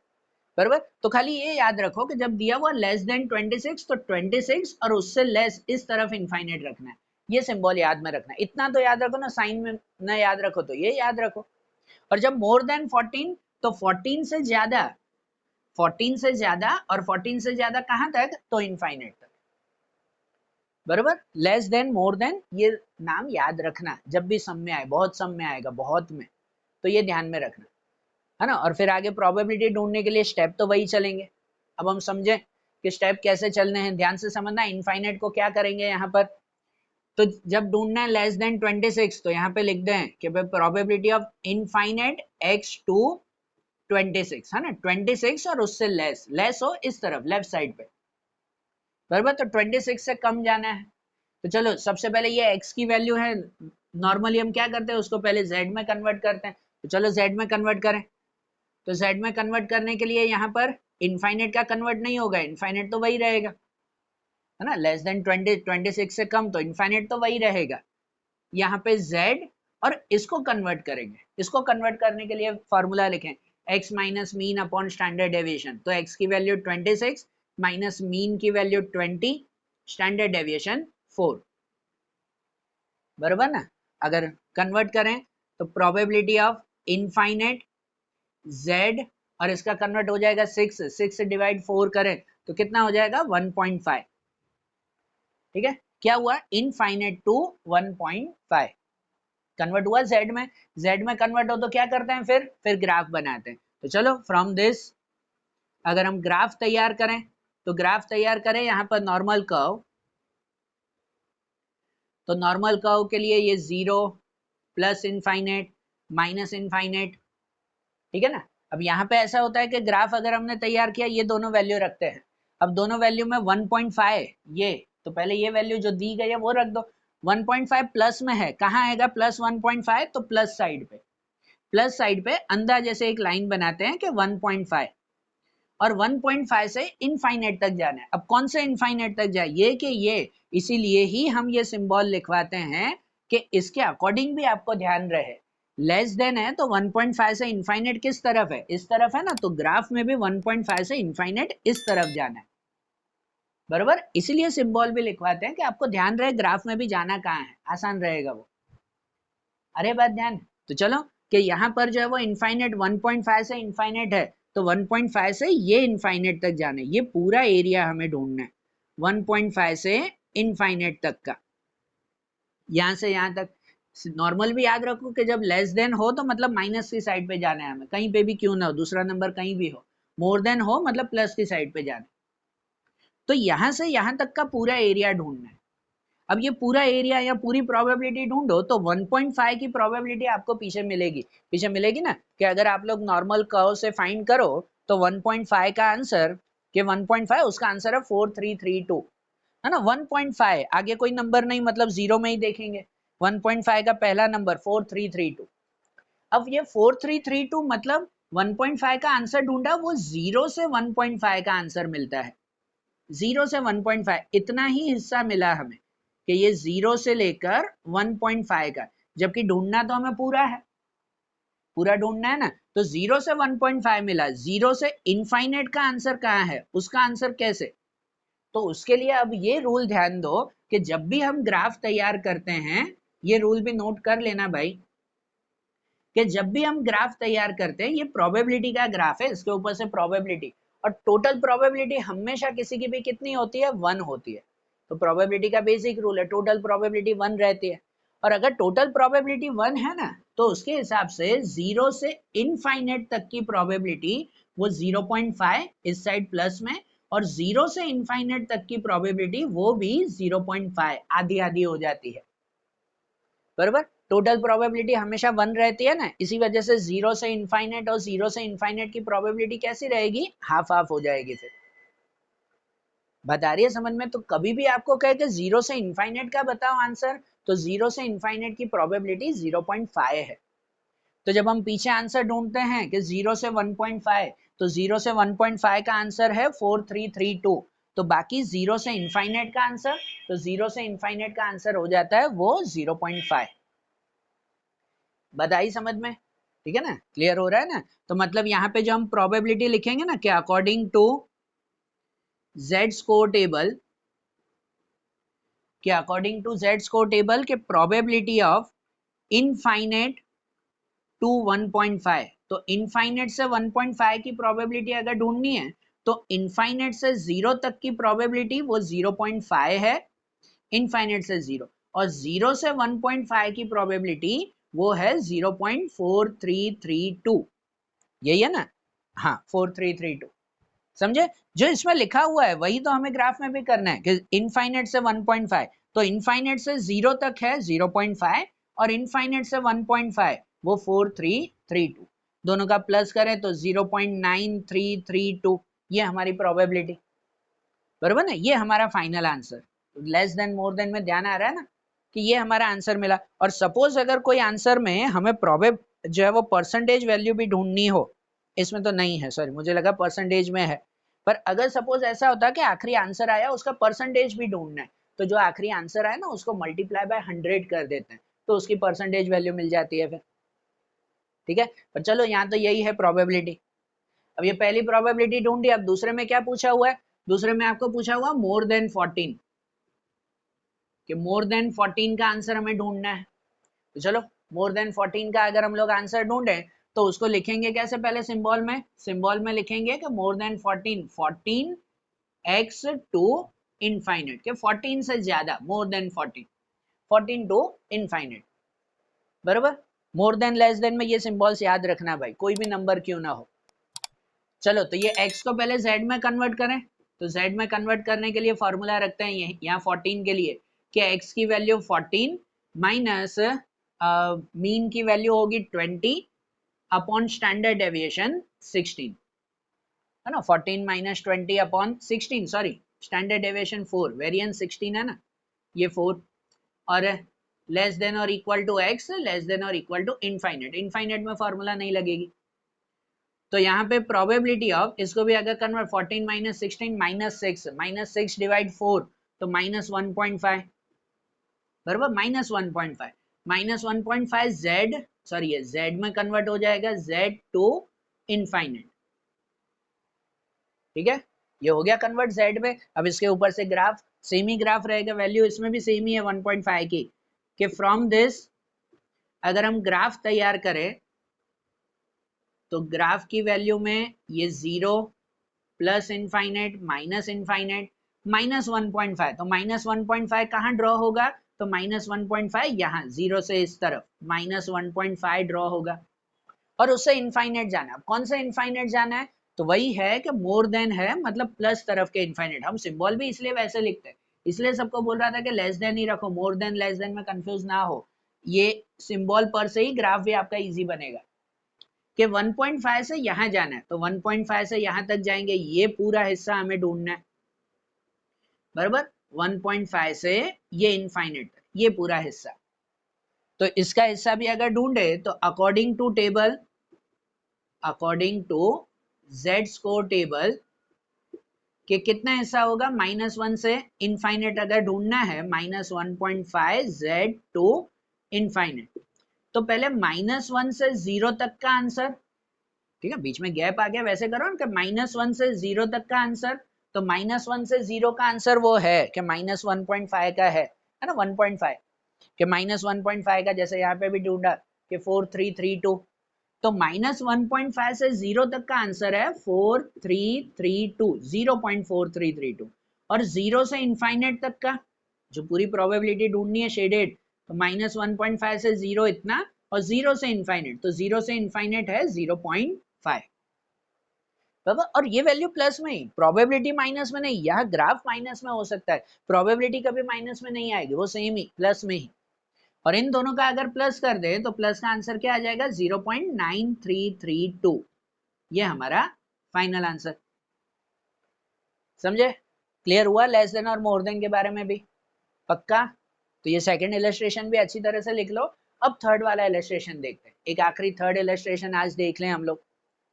बराबर। तो खाली ये याद रखो कि जब दिया हुआ लेस देन 26 तो 26 और उससे लेस इस तरफ इनफाइनाइट रखना है, ये सिंबल याद में रखना है, इतना तो याद रखो ना, साइन में ना याद रखो तो ये याद रखो। और जब मोर देन 14 तो 14 से ज्यादा, 14 से ज्यादा, और 14 से ज्यादा कहां तक, तो इनफाइनाइट तक, बराबर। लेस देन मोर देन ये नाम याद रखना, जब भी सम में आए, बहुत सम में आएगा, बहुत में, तो ये ध्यान में रखना है ना। और फिर आगे प्रोबेबिलिटी ढूंढने के लिए स्टेप तो वही चलेंगे। अब हम समझें कि स्टेप कैसे चलने हैं, ध्यान से समझना। इनफाइनाइट को क्या करेंगे यहाँ पर, तो जब ढूंढना है लेस देन 26 तो यहाँ पे लिख दें कि probability of infinite x to 26 है ना, 26 और उससे लेस, लेस हो इस तरफ लेफ्ट साइड पे, बराबर। तो 26 से कम जाना है, तो चलो सबसे पहले ये x की वैल्यू है, नॉर्मली हम क्या करते हैं उसको पहले z में कन्वर्ट करते हैं, तो चलो z में कन्वर्ट करें। तो z में कन्वर्ट करने के लिए यहाँ पर इनफाइनाइट का कन्वर्ट नहीं होगा, इनफाइनाइट तो वही रहेगा, है ना, लेस देन 26 से कम तो इनफाइनाइट तो वही रहेगा। यहाँ पे z और इसको कन्वर्ट करेंगे, इसको कन्वर्ट करने के लिए फॉर्मूला लिखें x minus mean upon standard deviation, तो x की वैल्यू 26 माइनस मीन की वैल्यू 20, स्टैंडर्ड डेविएशन 4, बराबर ना। अगर कन्वर्ट करें तो प्रोबेबिलिटी ऑफ इनफाइनाइट z और इसका कन्वर्ट हो जाएगा 6 से डिवाइड 4 करें तो कितना हो जाएगा 1.5, ठीक है। क्या हुआ, इनफाइनाइट टू 1.5 कन्वर्ट हुआ z में कन्वर्ट हो तो क्या करते हैं, फिर ग्राफ बनाते हैं। तो चलो फ्रॉम दिस अगर हम ग्राफ तैयार करें तो ग्राफ तैयार करें यहाँ पर नॉर्मल कर्व, तो नॉर्मल कर्व के लिए ये 0 प्लस इनफाइनाइट माइनस इनफाइनाइट, ठीक है ना। अब यहाँ पे ऐसा होता है कि ग्राफ अगर हमने तैयार किया, ये दोनों वैल्यू रखते हैं, अब दोनों वैल्यू में 1.5 ये, तो पहले ये वैल्यू जो दी गई है वो रख दो, 1.5 प्लस में है, कहाँ आएगा प्लस 1.5, तो प्लस साइड पे, प्लस साइड पे अंदाजे से एक लाइन बनाते हैं कि 1.5 और 1.5 से इनफाइनाइट तक जाना है। अब कौन से इनफाइनाइट तक जाए, ये कि ये, इसीलिए ही हम ये सिंबल लिखवाते हैं कि इसके अकॉर्डिंग भी आपको ध्यान रहे। लेस देन है तो 1.5 से इनफाइनाइट किस तरफ है, इस तरफ है ना, तो ग्राफ में भी 1.5 से इनफाइनाइट इस तरफ जाना है, बराबर। इसलिए सिंबल भी लिखवाते हैं कि आपको ध्यान रहे ग्राफ में भी जाना कहाँ है, आसान रहेगा वो। अरे बात ध्यान, तो चलो कि यहाँ पर जो है वो इनफाइनाइट 1.5 से इनफाइनाइट है, तो 1.5 से ये इनफाइनाइट तक जाना है, ये पूरा एरिया हमें ढूंढना है 1.5 से इनफाइनाइट तक का, यहाँ से यहाँ तक। नॉर्मल भी याद रखो कि जब लेस देन हो तो मतलब माइनस की साइड पे जाना है हमें, कहीं पे भी क्यों ना हो, दूसरा नंबर कहीं भी हो, मोर देन हो मतलब प्लस की साइड पे जाना है। तो यहाँ से यहाँ तक का पूरा एरिया ढूंढना है। अब ये पूरा एरिया या पूरी प्रोबेबिलिटी ढूंढो तो 1.5 की प्रोबेबिलिटी आपको पीछे मिलेगी ना, कि अगर आप लोग नॉर्मल कर्व से फाइंड करो तो 1.5 का आंसर, कि 1.5 उसका आंसर है 4332, है ना। 1.5 आगे कोई नंबर नहीं, मतलब जीरो में ही देखेंगे, 1.5 का पहला नंबर 4332। अब ये 4332 मतलब 1.5 का आंसर ढूंढा, वो 0 से 1.5 का आंसर मिलता है। 0 से 1.5 इतना ही हिस्सा मिला हमें कि ये 0 से लेकर 1.5 का, जबकि ढूंढना तो हमें पूरा है, पूरा ढूंढना है ना। तो 0 से 1.5 मिला, 0 से इनफाइनाइट का आंसर कहाँ है, उसका आंसर कैसे। तो उसके लिए अब ये रूल ध्यान दो कि जब भी हम ग्राफ तैयार करते हैं, ये रूल भी नोट कर लेना भाई, कि जब भी हम ग्राफ तैयार करते हैं, ये प्रोबेबिलिटी का ग्राफ है, इसके ऊपर से प्रोबेबिलिटी, और टोटल प्रोबेबिलिटी हमेशा किसी की भी कितनी होती है, 1 होती है। तो प्रोबेबिलिटी का बेसिक रूल है टोटल प्रोबेबिलिटी 1 रहती है, और अगर टोटल प्रोबेबिलिटी 1 है ना, तो उसके हिसाब से 0 से इनफाइनाइट तक की प्रोबेबिलिटी वो 0.5 इस साइड प्लस में, और 0 से इनफाइनाइट तक की प्रोबेबिलिटी वो भी 0.5 आधी आधी हो जाती है, बराबर। टोटल प्रोबेबिलिटी हमेशा 1 रहती है ना, इसी वजह से 0 से इनफाइनाइट और 0 से इनफाइनाइट की प्रोबेबिलिटी कैसी रहेगी, हाफ हाफ हो जाएगी। फिर बता रही है समझ में। तो कभी भी आपको कहे कि 0 से इनफाइनाइट का बताओ आंसर, तो 0 से इनफाइनाइट की प्रोबेबिलिटी 0.5 है। तो जब हम पीछे आंसर ढूंढते हैं कि 0 से 1.5, तो 0 से 1.5 का आंसर है 4332, तो बाकी 0 से इनफाइनाइट का आंसर, तो 0 से इनफाइनाइट का आंसर हो जाता है वो 0.5। बताइए समझ में, ठीक है ना, क्लियर हो रहा है ना। तो मतलब यहाँ पे जो हम प्रोबेबिलिटी लिखेंगे ना कि according to Z score table, कि according to Z score table के प्रोबेबिलिटी ऑफ इनफाइनाइट टू 1.5, तो इनफाइनाइट से 1.5 की प्रोबेबिलिटी अगर ढूंढनी है, तो इनफाइनाइट से 0 तक की प्रोबेबिलिटी वो 0.5 है, इनफाइनाइट से 0, और 0 से 1.5 की प्रोबेबिलिटी वो है 0.4332, यही है ना, हाँ 4332, समझे। जो इसमें लिखा हुआ है वही तो हमें ग्राफ में भी करना है कि इनफाइनाइट से 1.5, तो इनफाइनाइट से 0 तक है 0.5, और इनफाइनाइट से 1.5 वो 4332, दोनों का प्लस करें तो 0.9332, ये हमारी प्रोबेबिलिटी, बराबर ना। ये हमारा final answer, less than more then में ध्यान आ रहा है ना, कि ये हमारा आंसर मिला। और सपोज अगर कोई आंसर में हमें जो है वो परसेंटेज वैल्यू भी ढूंढनी हो, इसमें तो नहीं है, सॉरी मुझे लगा परसेंटेज में है, पर अगर सपोज ऐसा होता है कि आखिरी आंसर आया उसका परसेंटेज भी ढूंढना है, तो जो आखिरी आंसर आया ना उसको मल्टीप्लाई बाय 100 कर देते हैं, तो उसकी परसेंटेज वैल्यू मिल जाती है फिर, ठीक है। पर चलो यहाँ तो यही है प्रोबेबिलिटी। अब ये पहली प्रोबेबिलिटी ढूंढी, अब दूसरे में क्या पूछा हुआ है, दूसरे में आपको पूछा हुआ मोर देन 14, कि मोर देन 14 का आंसर हमें ढूंढना है। तो चलो मोर देन 14 का अगर हम लोग आंसर ढूंढे, तो उसको लिखेंगे कैसे, पहले सिंबल में लिखेंगे कि more than 14, 14 x to infinite, के 14 से ज्यादा, मोर देन 14, 14 टू इनफाइनाइट, बराबर। मोर देन लेस देन में ये सिंबल्स याद रखना भाई, कोई भी नंबर क्यों ना हो। चलो तो ये x को पहले z में कन्वर्ट करें, तो z में कन्वर्ट करने के लिए फॉर्मूला रखते हैं यहाँ 14 के लिए, कि x की वैल्यू 14 माइनस मीन की वैल्यू होगी 20 अपॉन स्टैंडर्ड डेविएशन 16, है ना। 14 minus 20 upon 16, sorry standard deviation 4, variance 16 है ना, ये 4, और लेस देन और equal to x, less than और इक्वल टू इनफाइनाइट, इनफाइनाइट में फॉर्मूला नहीं लगेगी। तो यहाँ पे प्रोबेबिलिटी ऑफ, इसको भी अगर कन्वर्ट 14 माइनस 16 माइनस 6 डिवाइड 4, तो माइनस 1.5, बराबर, माइनस 1.5 z, सॉरी ये z में कन्वर्ट हो जाएगा, z टू इनफाइनाइट, ठीक है, ये हो गया कन्वर्ट z में। अब इसके ऊपर से ग्राफ, सेम ही ग्राफ रहेगा, वैल्यू इसमें भी सेम ही है 1.5 की, कि फ्रॉम दिस अगर हम ग्राफ तैयार करें, तो ग्राफ की वैल्यू में ये 0 plus infinite minus infinite minus 1.5, तो माइनस 1.5 कहाँ ड्रॉ होगा, तो माइनस 1.5 यहाँ 0 से इस तरफ माइनस 1.5 ड्रॉ होगा, और उससे इनफाइनाइट जाना है। अब कौन सा इनफाइनाइट जाना है, तो वही है कि मोर देन है, मतलब प्लस तरफ के इनफाइनाइट। हम सिंबल भी इसलिए वैसे लिखते हैं, इसलिए सबको बोल रहा था कि लेस देन ही रखो, मोर देन लेस देन में कंफ्यूज ना हो, ये सिंबल पर से ही ग्राफ भी आपका इजी बनेगा, कि 1.5 से यहाँ जाना है, तो 1.5 से यहाँ तक जाएंगे, ये पूरा हिस्सा हमें ढूंढना है, बराबर। 1.5 से ये इनफाइनाइट, ये पूरा हिस्सा, तो इसका हिस्सा भी अगर ढूंढे तो according to table, according to z score table कि कितना हिस्सा होगा, -1 से इनफाइनेट अगर ढूंढना है, -1.5 जेड टू इनफाइनेट, तो पहले -1 से 0 तक का आंसर, ठीक है, बीच में गैप आ गया, वैसे करो ना कि -1 से 0 तक का आंसर, तो -1 से 0 का आंसर वो है कि -1.5 का है ना, 1.5 कि -1.5 का, जैसे यहाँ पे भी ढूंढा कि 4332, तो -1.5 से 0 तक का आंसर है 4332, 0.4332, और 0 से इनफाइनेट तक का जो पूरी प्रोबेबिलिटी ढूंढनी है शेडेड, तो -1.5 से 0 इतना, और 0 से इनफाइनेट, तो 0 से इनफाइनेट है 0.5, और ये वैल्यू प्लस में ही, प्रोबेबिलिटी माइनस में नहीं, यह ग्राफ माइनस में हो सकता है, प्रोबेबिलिटी कभी माइनस में नहीं आएगी, वो सेम ही प्लस में ही, और इन दोनों का अगर प्लस कर दे तो प्लस का आंसर क्या आ जाएगा, 0.9332, ये हमारा फाइनल आंसर। समझे, क्लियर हुआ लेस देन और मोर देन के बारे में भी, पक्का? तो ये सेकंड इलस्ट्रेशन भी अच्छी तरह से लिख लो। अब थर्ड वाला इलस्ट्रेशन देखते हैं, एक आखिरी थर्ड इलस्ट्रेशन आज देख लें हम लोग।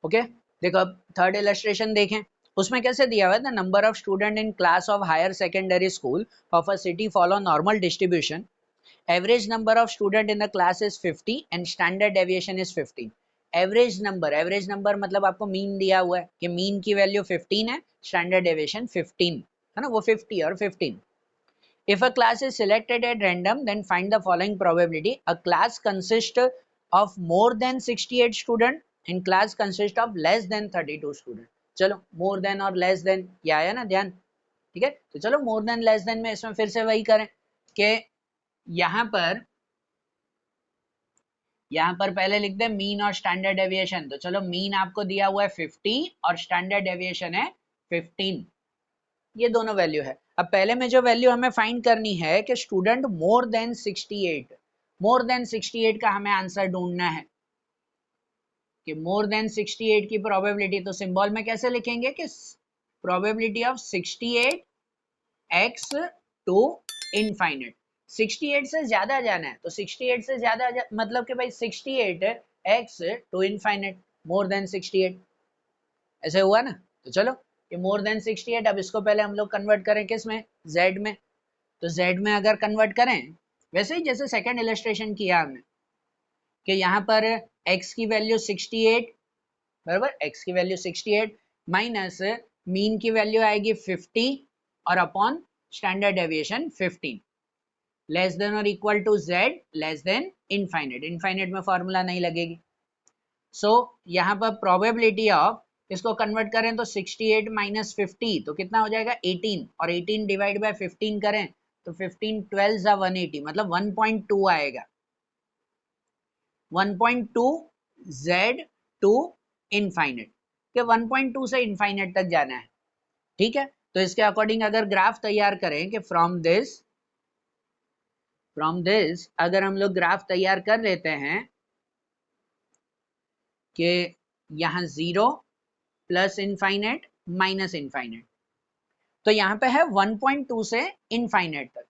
ओके, देखो अब थर्ड इलस्ट्रेशन देखें, उसमें कैसे दिया हुआ है, the number of student in class of higher secondary school of a city follow normal distribution, average number of student in the class is 50 and standard deviation is 15। Average number मतलब आपको मीन दिया हुआ है कि मीन की वैल्यू 15 है, स्टैंडर्ड डेविएशन 15 है ना, वो 50 और 15। If a class is selected at random, then find the following probability. A class consists of more than 68 students and class consists of less than 32 students. चलो more than और less than ये आया ना ध्यान, ठीक है, तो चलो more than less than में इसमें फिर से वही करें कि यहाँ पर पहले लिख दे मीन और स्टैंडर्ड डेविएशन, तो चलो मीन आपको दिया हुआ है 50 और स्टैंडर्ड डेविएशन है 15, ये दोनों वैल्यू है। अब पहले में जो वैल्यू हमें फाइंड करनी है कि स्टूडेंट मोर देन 68, मोर देन 68 का हमें आंसर ढूंढना है कि मोर देन 68 की प्रोबेबिलिटी, तो सिंबल में कैसे लिखेंगे कि probability of 68 x to infinite, 68 से ज्यादा जाना है, तो 68 से ज्यादा मतलब कि भाई 68 x to infinite, more than 68, ऐसे हुआ ना। तो चलो ये मोर देन 68, अब इसको पहले हम लोग कन्वर्ट करें किस में, z में, तो z में अगर कन्वर्ट करें वैसे ही जैसे सेकंड इलस्ट्रेशन किया हमने कि यहाँ पर x की वैल्यू 68, बराबर, x की वैल्यू 68 माइनस मीन की वैल्यू आएगी 50 और upon standard deviation 15, less than और equal to z less than infinite, infinite में फॉर्मूला नहीं लगेगी। सो यहाँ पर प्रोबेबिलिटी ऑफ, इसको कन्वर्ट करें तो 68 माइनस 50 तो कितना हो जाएगा 18, और 18 डिवाइड बाय 15 करें तो 15 12 जा 180, मतलब 1.2 आएगा, 1.2 z टू इनफाइनाइट, कि 1.2 से इनफाइनाइट तक जाना है, ठीक है। तो इसके अकॉर्डिंग अगर ग्राफ तैयार करें कि फ्रॉम दिस अगर हम लोग ग्राफ तैयार कर लेते हैं कि यहाँ 0 प्लस इनफाइनाइट माइनस इनफाइनाइट, तो यहाँ पे है 1.2 से इनफाइनाइट तक,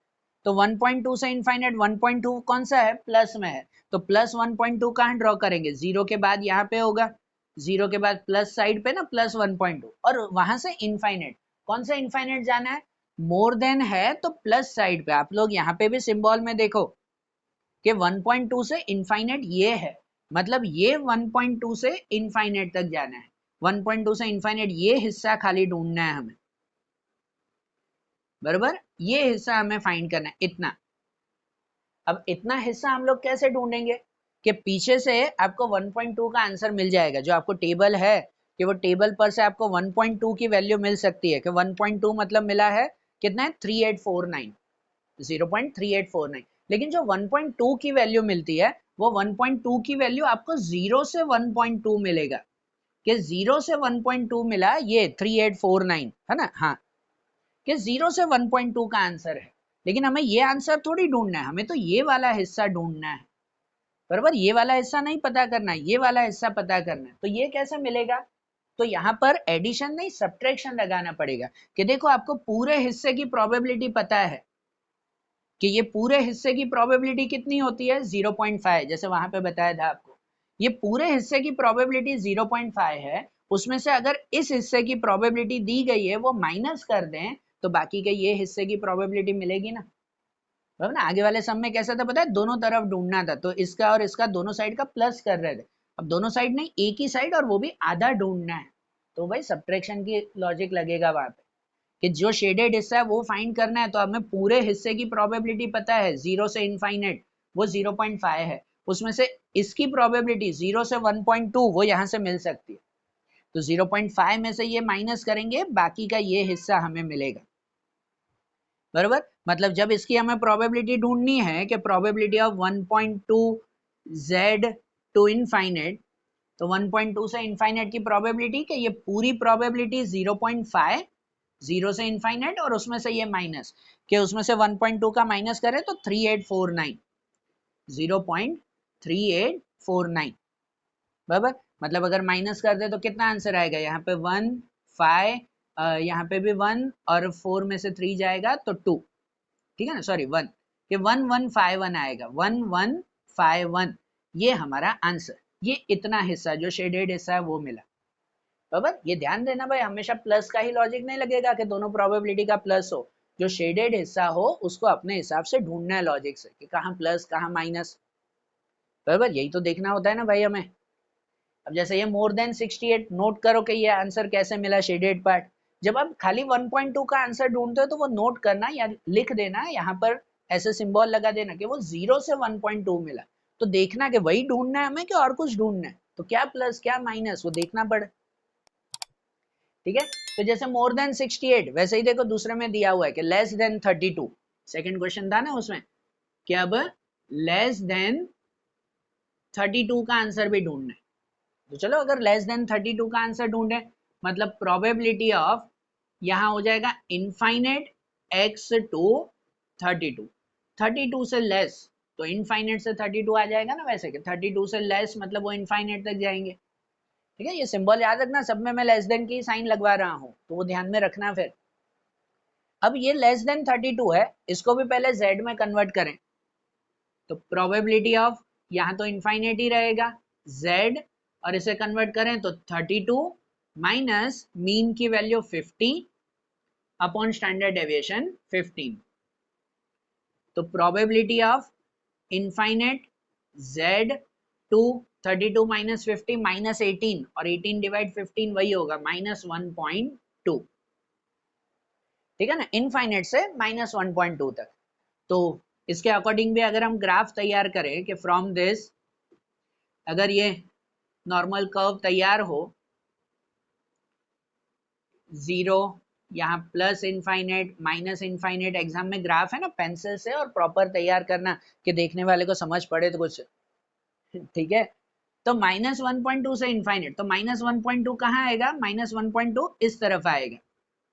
तो 1.2 से इनफाइनाइट, 1.2 कौन सा है, प्लस में है, तो प्लस 1.2 कहाँ ड्रॉ करेंगे, 0 के बाद यहाँ पे होगा, 0 के बाद प्लस साइड पे ना प्लस 1.2, और वहां से इनफाइनाइट, कौन सा इनफाइनाइट जाना है, मोर देन है तो प्लस साइड पे, आप लोग यहाँ पे भी सिंबल में देखो कि 1.2 से इनफाइनाइट ये है, मतलब ये 1.2 से इनफाइनाइट तक जाना है, 1.2 से इनफाइनाइट ये हिस्सा खाली ढूंढना है हमें, बराबर, ये हिस्सा हमें फाइंड करना है इतना। अब इतना हिस्सा हम लोग कैसे ढूंढेंगे कि पीछे से आपको 1.2 का आंसर मिल जाएगा, जो आपको टेबल है कि वो टेबल पर से आपको 1.2 की वैल्यू मिल सकती है कि 1.2 मतलब मिला है कितना है 3849, 0.3849, लेकिन जो 1.2 की वैल्यू मिलती है वो 1.2 की वैल्यू आपको 0 से 1.2 मिलेगा, कि 0 से 1.2 मिला ये 3849 है ना, हाँ, कि 0 से 1.2 का आंसर है, लेकिन हमें ये आंसर थोड़ी ढूंढना है, हमें तो ये वाला हिस्सा ढूंढना है, बराबर, ये वाला हिस्सा नहीं पता करना है, ये वाला हिस्सा पता करना है, तो ये कैसे मिलेगा, तो यहाँ पर एडिशन नहीं सब्ट्रैक्शन लगाना पड़ेगा कि देखो आपको पूरे हिस्से की प्रोबेबिलिटी पता है, कि ये पूरे हिस्से की प्रोबेबिलिटी कितनी होती है 0.5, जैसे वहां पे बताया था आपको, ये पूरे हिस्से की प्रोबेबिलिटी 0.5 है, उसमें से अगर इस हिस्से की प्रोबेबिलिटी दी गई है वो माइनस कर दें तो बाकी के ये हिस्से की प्रोबेबिलिटी मिलेगी ना। ना आगे वाले सम में कैसा था पता है, दोनों तरफ ढूंढना था, तो इसका और इसका दोनों साइड का प्लस कर रहे थे, अब दोनों साइड नहीं एक ही साइड और वो भी आधा ढूंढना है, तो भाई सब्ट्रैक्शन की लॉजिक लगेगा वहां पे कि जो शेडेड हिस्सा है वो फाइंड करना है, तो हमें पूरे हिस्से की प्रोबेबिलिटी पता है 0 से इनफाइनाइट वो 0.5 है, उसमें से इसकी प्रोबेबिलिटी 0 से 1.2 वो यहाँ से मिल सकती है, तो 0.5 में से ये माइनस करेंगे बाकी का ये हिस्सा हमें मिलेगा, बराबर। मतलब जब इसकी हमें प्रोबेबिलिटी ढूंढनी है कि probability of 1.2 z to infinite, तो 1.2 से इनफाइनाइट की प्रोबेबिलिटी कि ये पूरी प्रोबेबिलिटी 0.5 0 से इनफाइनाइट और उसमें से ये माइनस कि उसमें से 1.2 का माइनस करें तो 3849 0.3849, बराबर। मतलब अगर माइनस कर दे तो कितना आंसर आएगा, यहाँ पे 1 5, यहाँ पे भी 1 और 4 में से 3 जाएगा तो 2, ठीक है ना, सॉरी 1, कि 1151 आएगा, 1151 ये हमारा आंसर, ये इतना हिस्सा जो शेडेड हिस्सा है वो मिला, बराबर। ये ध्यान देना भाई, हमेशा प्लस का ही लॉजिक नहीं लगेगा कि दोनों प्रोबेबिलिटी का प्लस हो, जो शेडेड हिस्सा हो उसको अपने हिसाब से ढूंढना है लॉजिक से कि कहाँ प्लस कहाँ माइनस, बराबर, यही तो देखना होता है ना भाई हमें। अब जैसे ये मोर देन 68, नोट करो कि ये आंसर कैसे मिला शेडेड पार्ट, जब आप खाली 1.2 का आंसर ढूंढते हो तो वो नोट करना या लिख देना यहाँ पर, ऐसे सिंबल लगा देना कि वो 0 से 1.2 मिला, तो देखना कि वही ढूंढना है हमें कि और कुछ ढूंढना है, तो क्या प्लस क्या माइनस वो देखना पड़े, ठीक है। तो जैसे मोर देन 68 वैसे ही देखो दूसरे में दिया हुआ है कि लेस देन 32, सेकंड क्वेश्चन था ना उसमें कि अब लेस देन 32 का आंसर भी ढूंढना है, तो चलो अगर लेस देन 32 का आंसर ढूंढे मतलब प्रोबेबिलिटी ऑफ यहाँ हो जाएगा इनफाइनाइट x टू 32, 32 से लेस तो इनफाइनाइट से 32 आ जाएगा ना, वैसे कि 32 से लेस मतलब वो इनफाइनाइट तक जाएंगे, ठीक है। ये सिंबल याद रखना, सब में मैं लेस देन की साइन लगवा रहा हूँ तो वो ध्यान में रखना फिर। अब ये लेस देन 32 है, इसको भी पहले z में कन्वर्ट करें, तो प्रोबेबिलिटी ऑफ यहाँ तो इनफाइनाइट ही रहेगा z, और इसे कन्वर्ट करें तो 32 माइनस मीन की वैल्यू 50 अपॉन स्टैंडर्ड डेविएशन 15, तो probability of infinite z to 32 minus 50 minus 18, और 18 डिवाइड 15 वही होगा -1.2, ठीक है ना, इनफाइनाइट से -1.2 तक। तो इसके अकॉर्डिंग भी अगर हम ग्राफ तैयार करें कि फ्रॉम दिस अगर ये नॉर्मल कर्व तैयार हो, 0 यहाँ plus infinite minus infinite, exam में ग्राफ है ना पेंसिल से और प्रॉपर तैयार करना कि देखने वाले को समझ पड़े तो कुछ, ठीक है। तो -1.2 से इनफाइनाइट, तो -1.2 कहाँ आएगा, -1.2 इस तरफ आएगा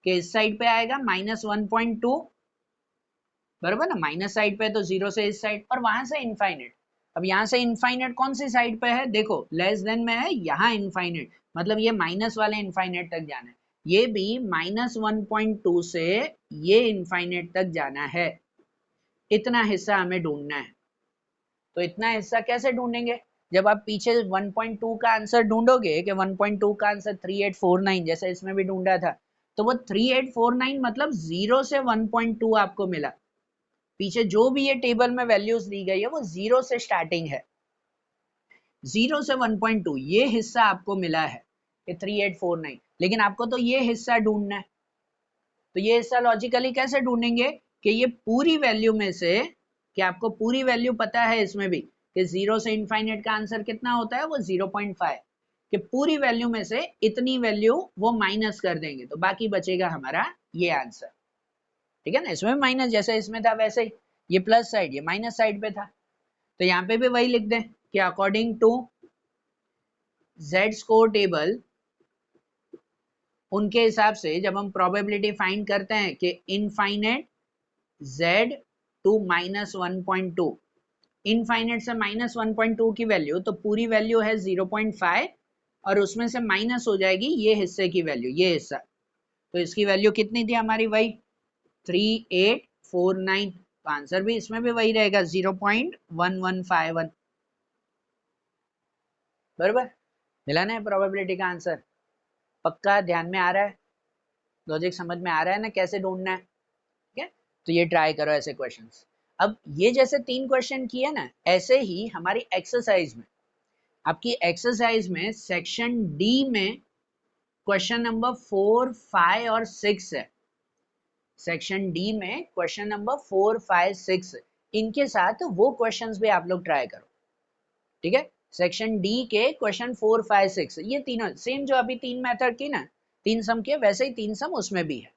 कि इस साइड पे आएगा -1.2, बराबर ना, माइनस साइड पे तो 0 से इस साइड और वहां से इनफाइनाइट। अब यहाँ से इनफाइनाइट कौन सी साइड पे है, देखो लेस देन में है, यहाँ इनफाइनाइट मतलब ये माइनस वाले इनफाइनाइट तक जाना है, ये भी -1.2 से ये इनफाइनाइट तक जाना है, इतना हिस्सा हमें ढूंढना है। तो इतना हिस्सा कैसे ढूंढेंगे, जब आप पीछे 1.2 का आंसर ढूंढोगे कि 1.2 का आंसर 3849 जैसे इसमें भी ढूंढा था, तो वो 3849 मतलब 0 से 1.2 आपको मिला, पीछे जो भी ये टेबल में वैल्यूज दी गई है वो 0 से स्टार्टिंग है, 0 से 1.2 ये हिस्सा आपको मिला है कि 3849, लेकिन आपको तो ये हिस्सा ढूंढना है, तो ये हिस्सा लॉजिकली कैसे ढूंढेंगे कि ये पूरी वैल्यू में से, कि आपको पूरी वैल्यू पता है इसमें भी कि 0 से इनफाइनाइट का आंसर कितना होता है वो 0.5, कि पूरी वैल्यू में से इतनी वैल्यू वो माइनस कर देंगे तो बाकी बचेगा हमारा ये आंसर, ठीक है ना। इसमें माइनस जैसे इसमें था वैसे ही, ये प्लस साइड ये माइनस साइड पे था, तो यहाँ पे भी वही लिख दें कि according to Z score table, उनके हिसाब से जब हम प्रोबेबिलिटी फाइंड करते हैं कि इनफाइनाइट Z टू -1.2, इनफाइनाइट से -1.2 की वैल्यू, तो पूरी वैल्यू है 0.5 और उसमें से माइनस हो जाएगी ये हिस्से की वैल्यू, ये हिस्सा, तो इसकी वैल्यू कितनी थी हमारी, वही 3849, तो आंसर भी इसमें भी वही रहेगा 0.1151। बराबर, मिला ना प्रोबेबिलिटी का आंसर? पक्का ध्यान में आ रहा है? लॉजिक समझ में आ रहा है ना कैसे ढूंढना है? ठीक है, तो ये ट्राई करो ऐसे क्वेश्चंस। अब ये जैसे 3 क्वेश्चन किए ना, ऐसे ही हमारी एक्सरसाइज में, आपकी एक्सरसाइज में सेक्शन डी में क्वेश्चन नंबर 4, 5 और 6 है। सेक्शन डी में क्वेश्चन नंबर 4, 5, 6 इनके साथ वो क्वेश्चंस भी आप लोग ट्राई करो। ठीक है, सेक्शन डी के क्वेश्चन 4, 5, 6 ये तीनों सेम, जो अभी 3 मेथड की ना, 3 सम के, वैसे ही 3 सम उसमें भी है।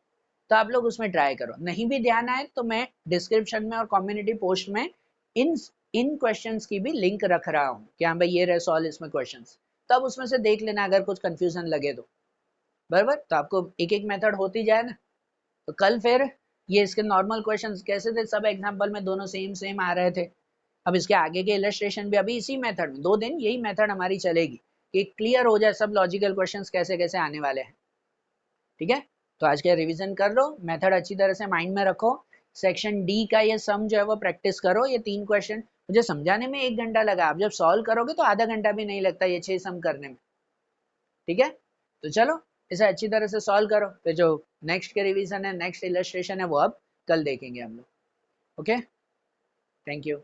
तो आप लोग उसमें ट्राई करो। नहीं भी ध्यान आए तो मैं डिस्क्रिप्शन में और कम्युनिटी पोस्ट में इन इन क्वेश्चंस की भी लिंक रख रहा हूँ कि हाँ भाई ये रहे सॉल्व इसमें क्वेश्चंस, तो आप उसमें से देख लेना अगर कुछ कंफ्यूजन लगे तो। बराबर, तो आपको एक एक मेथड होती जाए ना। तो कल फिर ये इसके नॉर्मल क्वेश्चंस कैसे थे, सब एग्जाम्पल में दोनों सेम सेम आ रहे थे। अब इसके आगे के इलस्ट्रेशन भी अभी इसी मेथड में 2 दिन यही मेथड हमारी चलेगी कि क्लियर हो जाए सब लॉजिकल क्वेश्चंस कैसे कैसे आने वाले हैं। ठीक है, तो आज के रिवीजन कर लो, मेथड अच्छी तरह से माइंड में रखो। सेक्शन डी का ये सम जो है वो प्रैक्टिस करो। ये 3 क्वेश्चन मुझे समझाने में 1 घंटा लगा, आप जब सॉल्व करोगे तो आधा घंटा भी नहीं लगता ये 6 सम करने में। ठीक है, तो चलो इसे अच्छी तरह से सॉल्व करो, फिर जो नेक्स्ट के रिवीजन है, नेक्स्ट इलस्ट्रेशन है, वो अब कल देखेंगे हम लोग। Okay, thank you.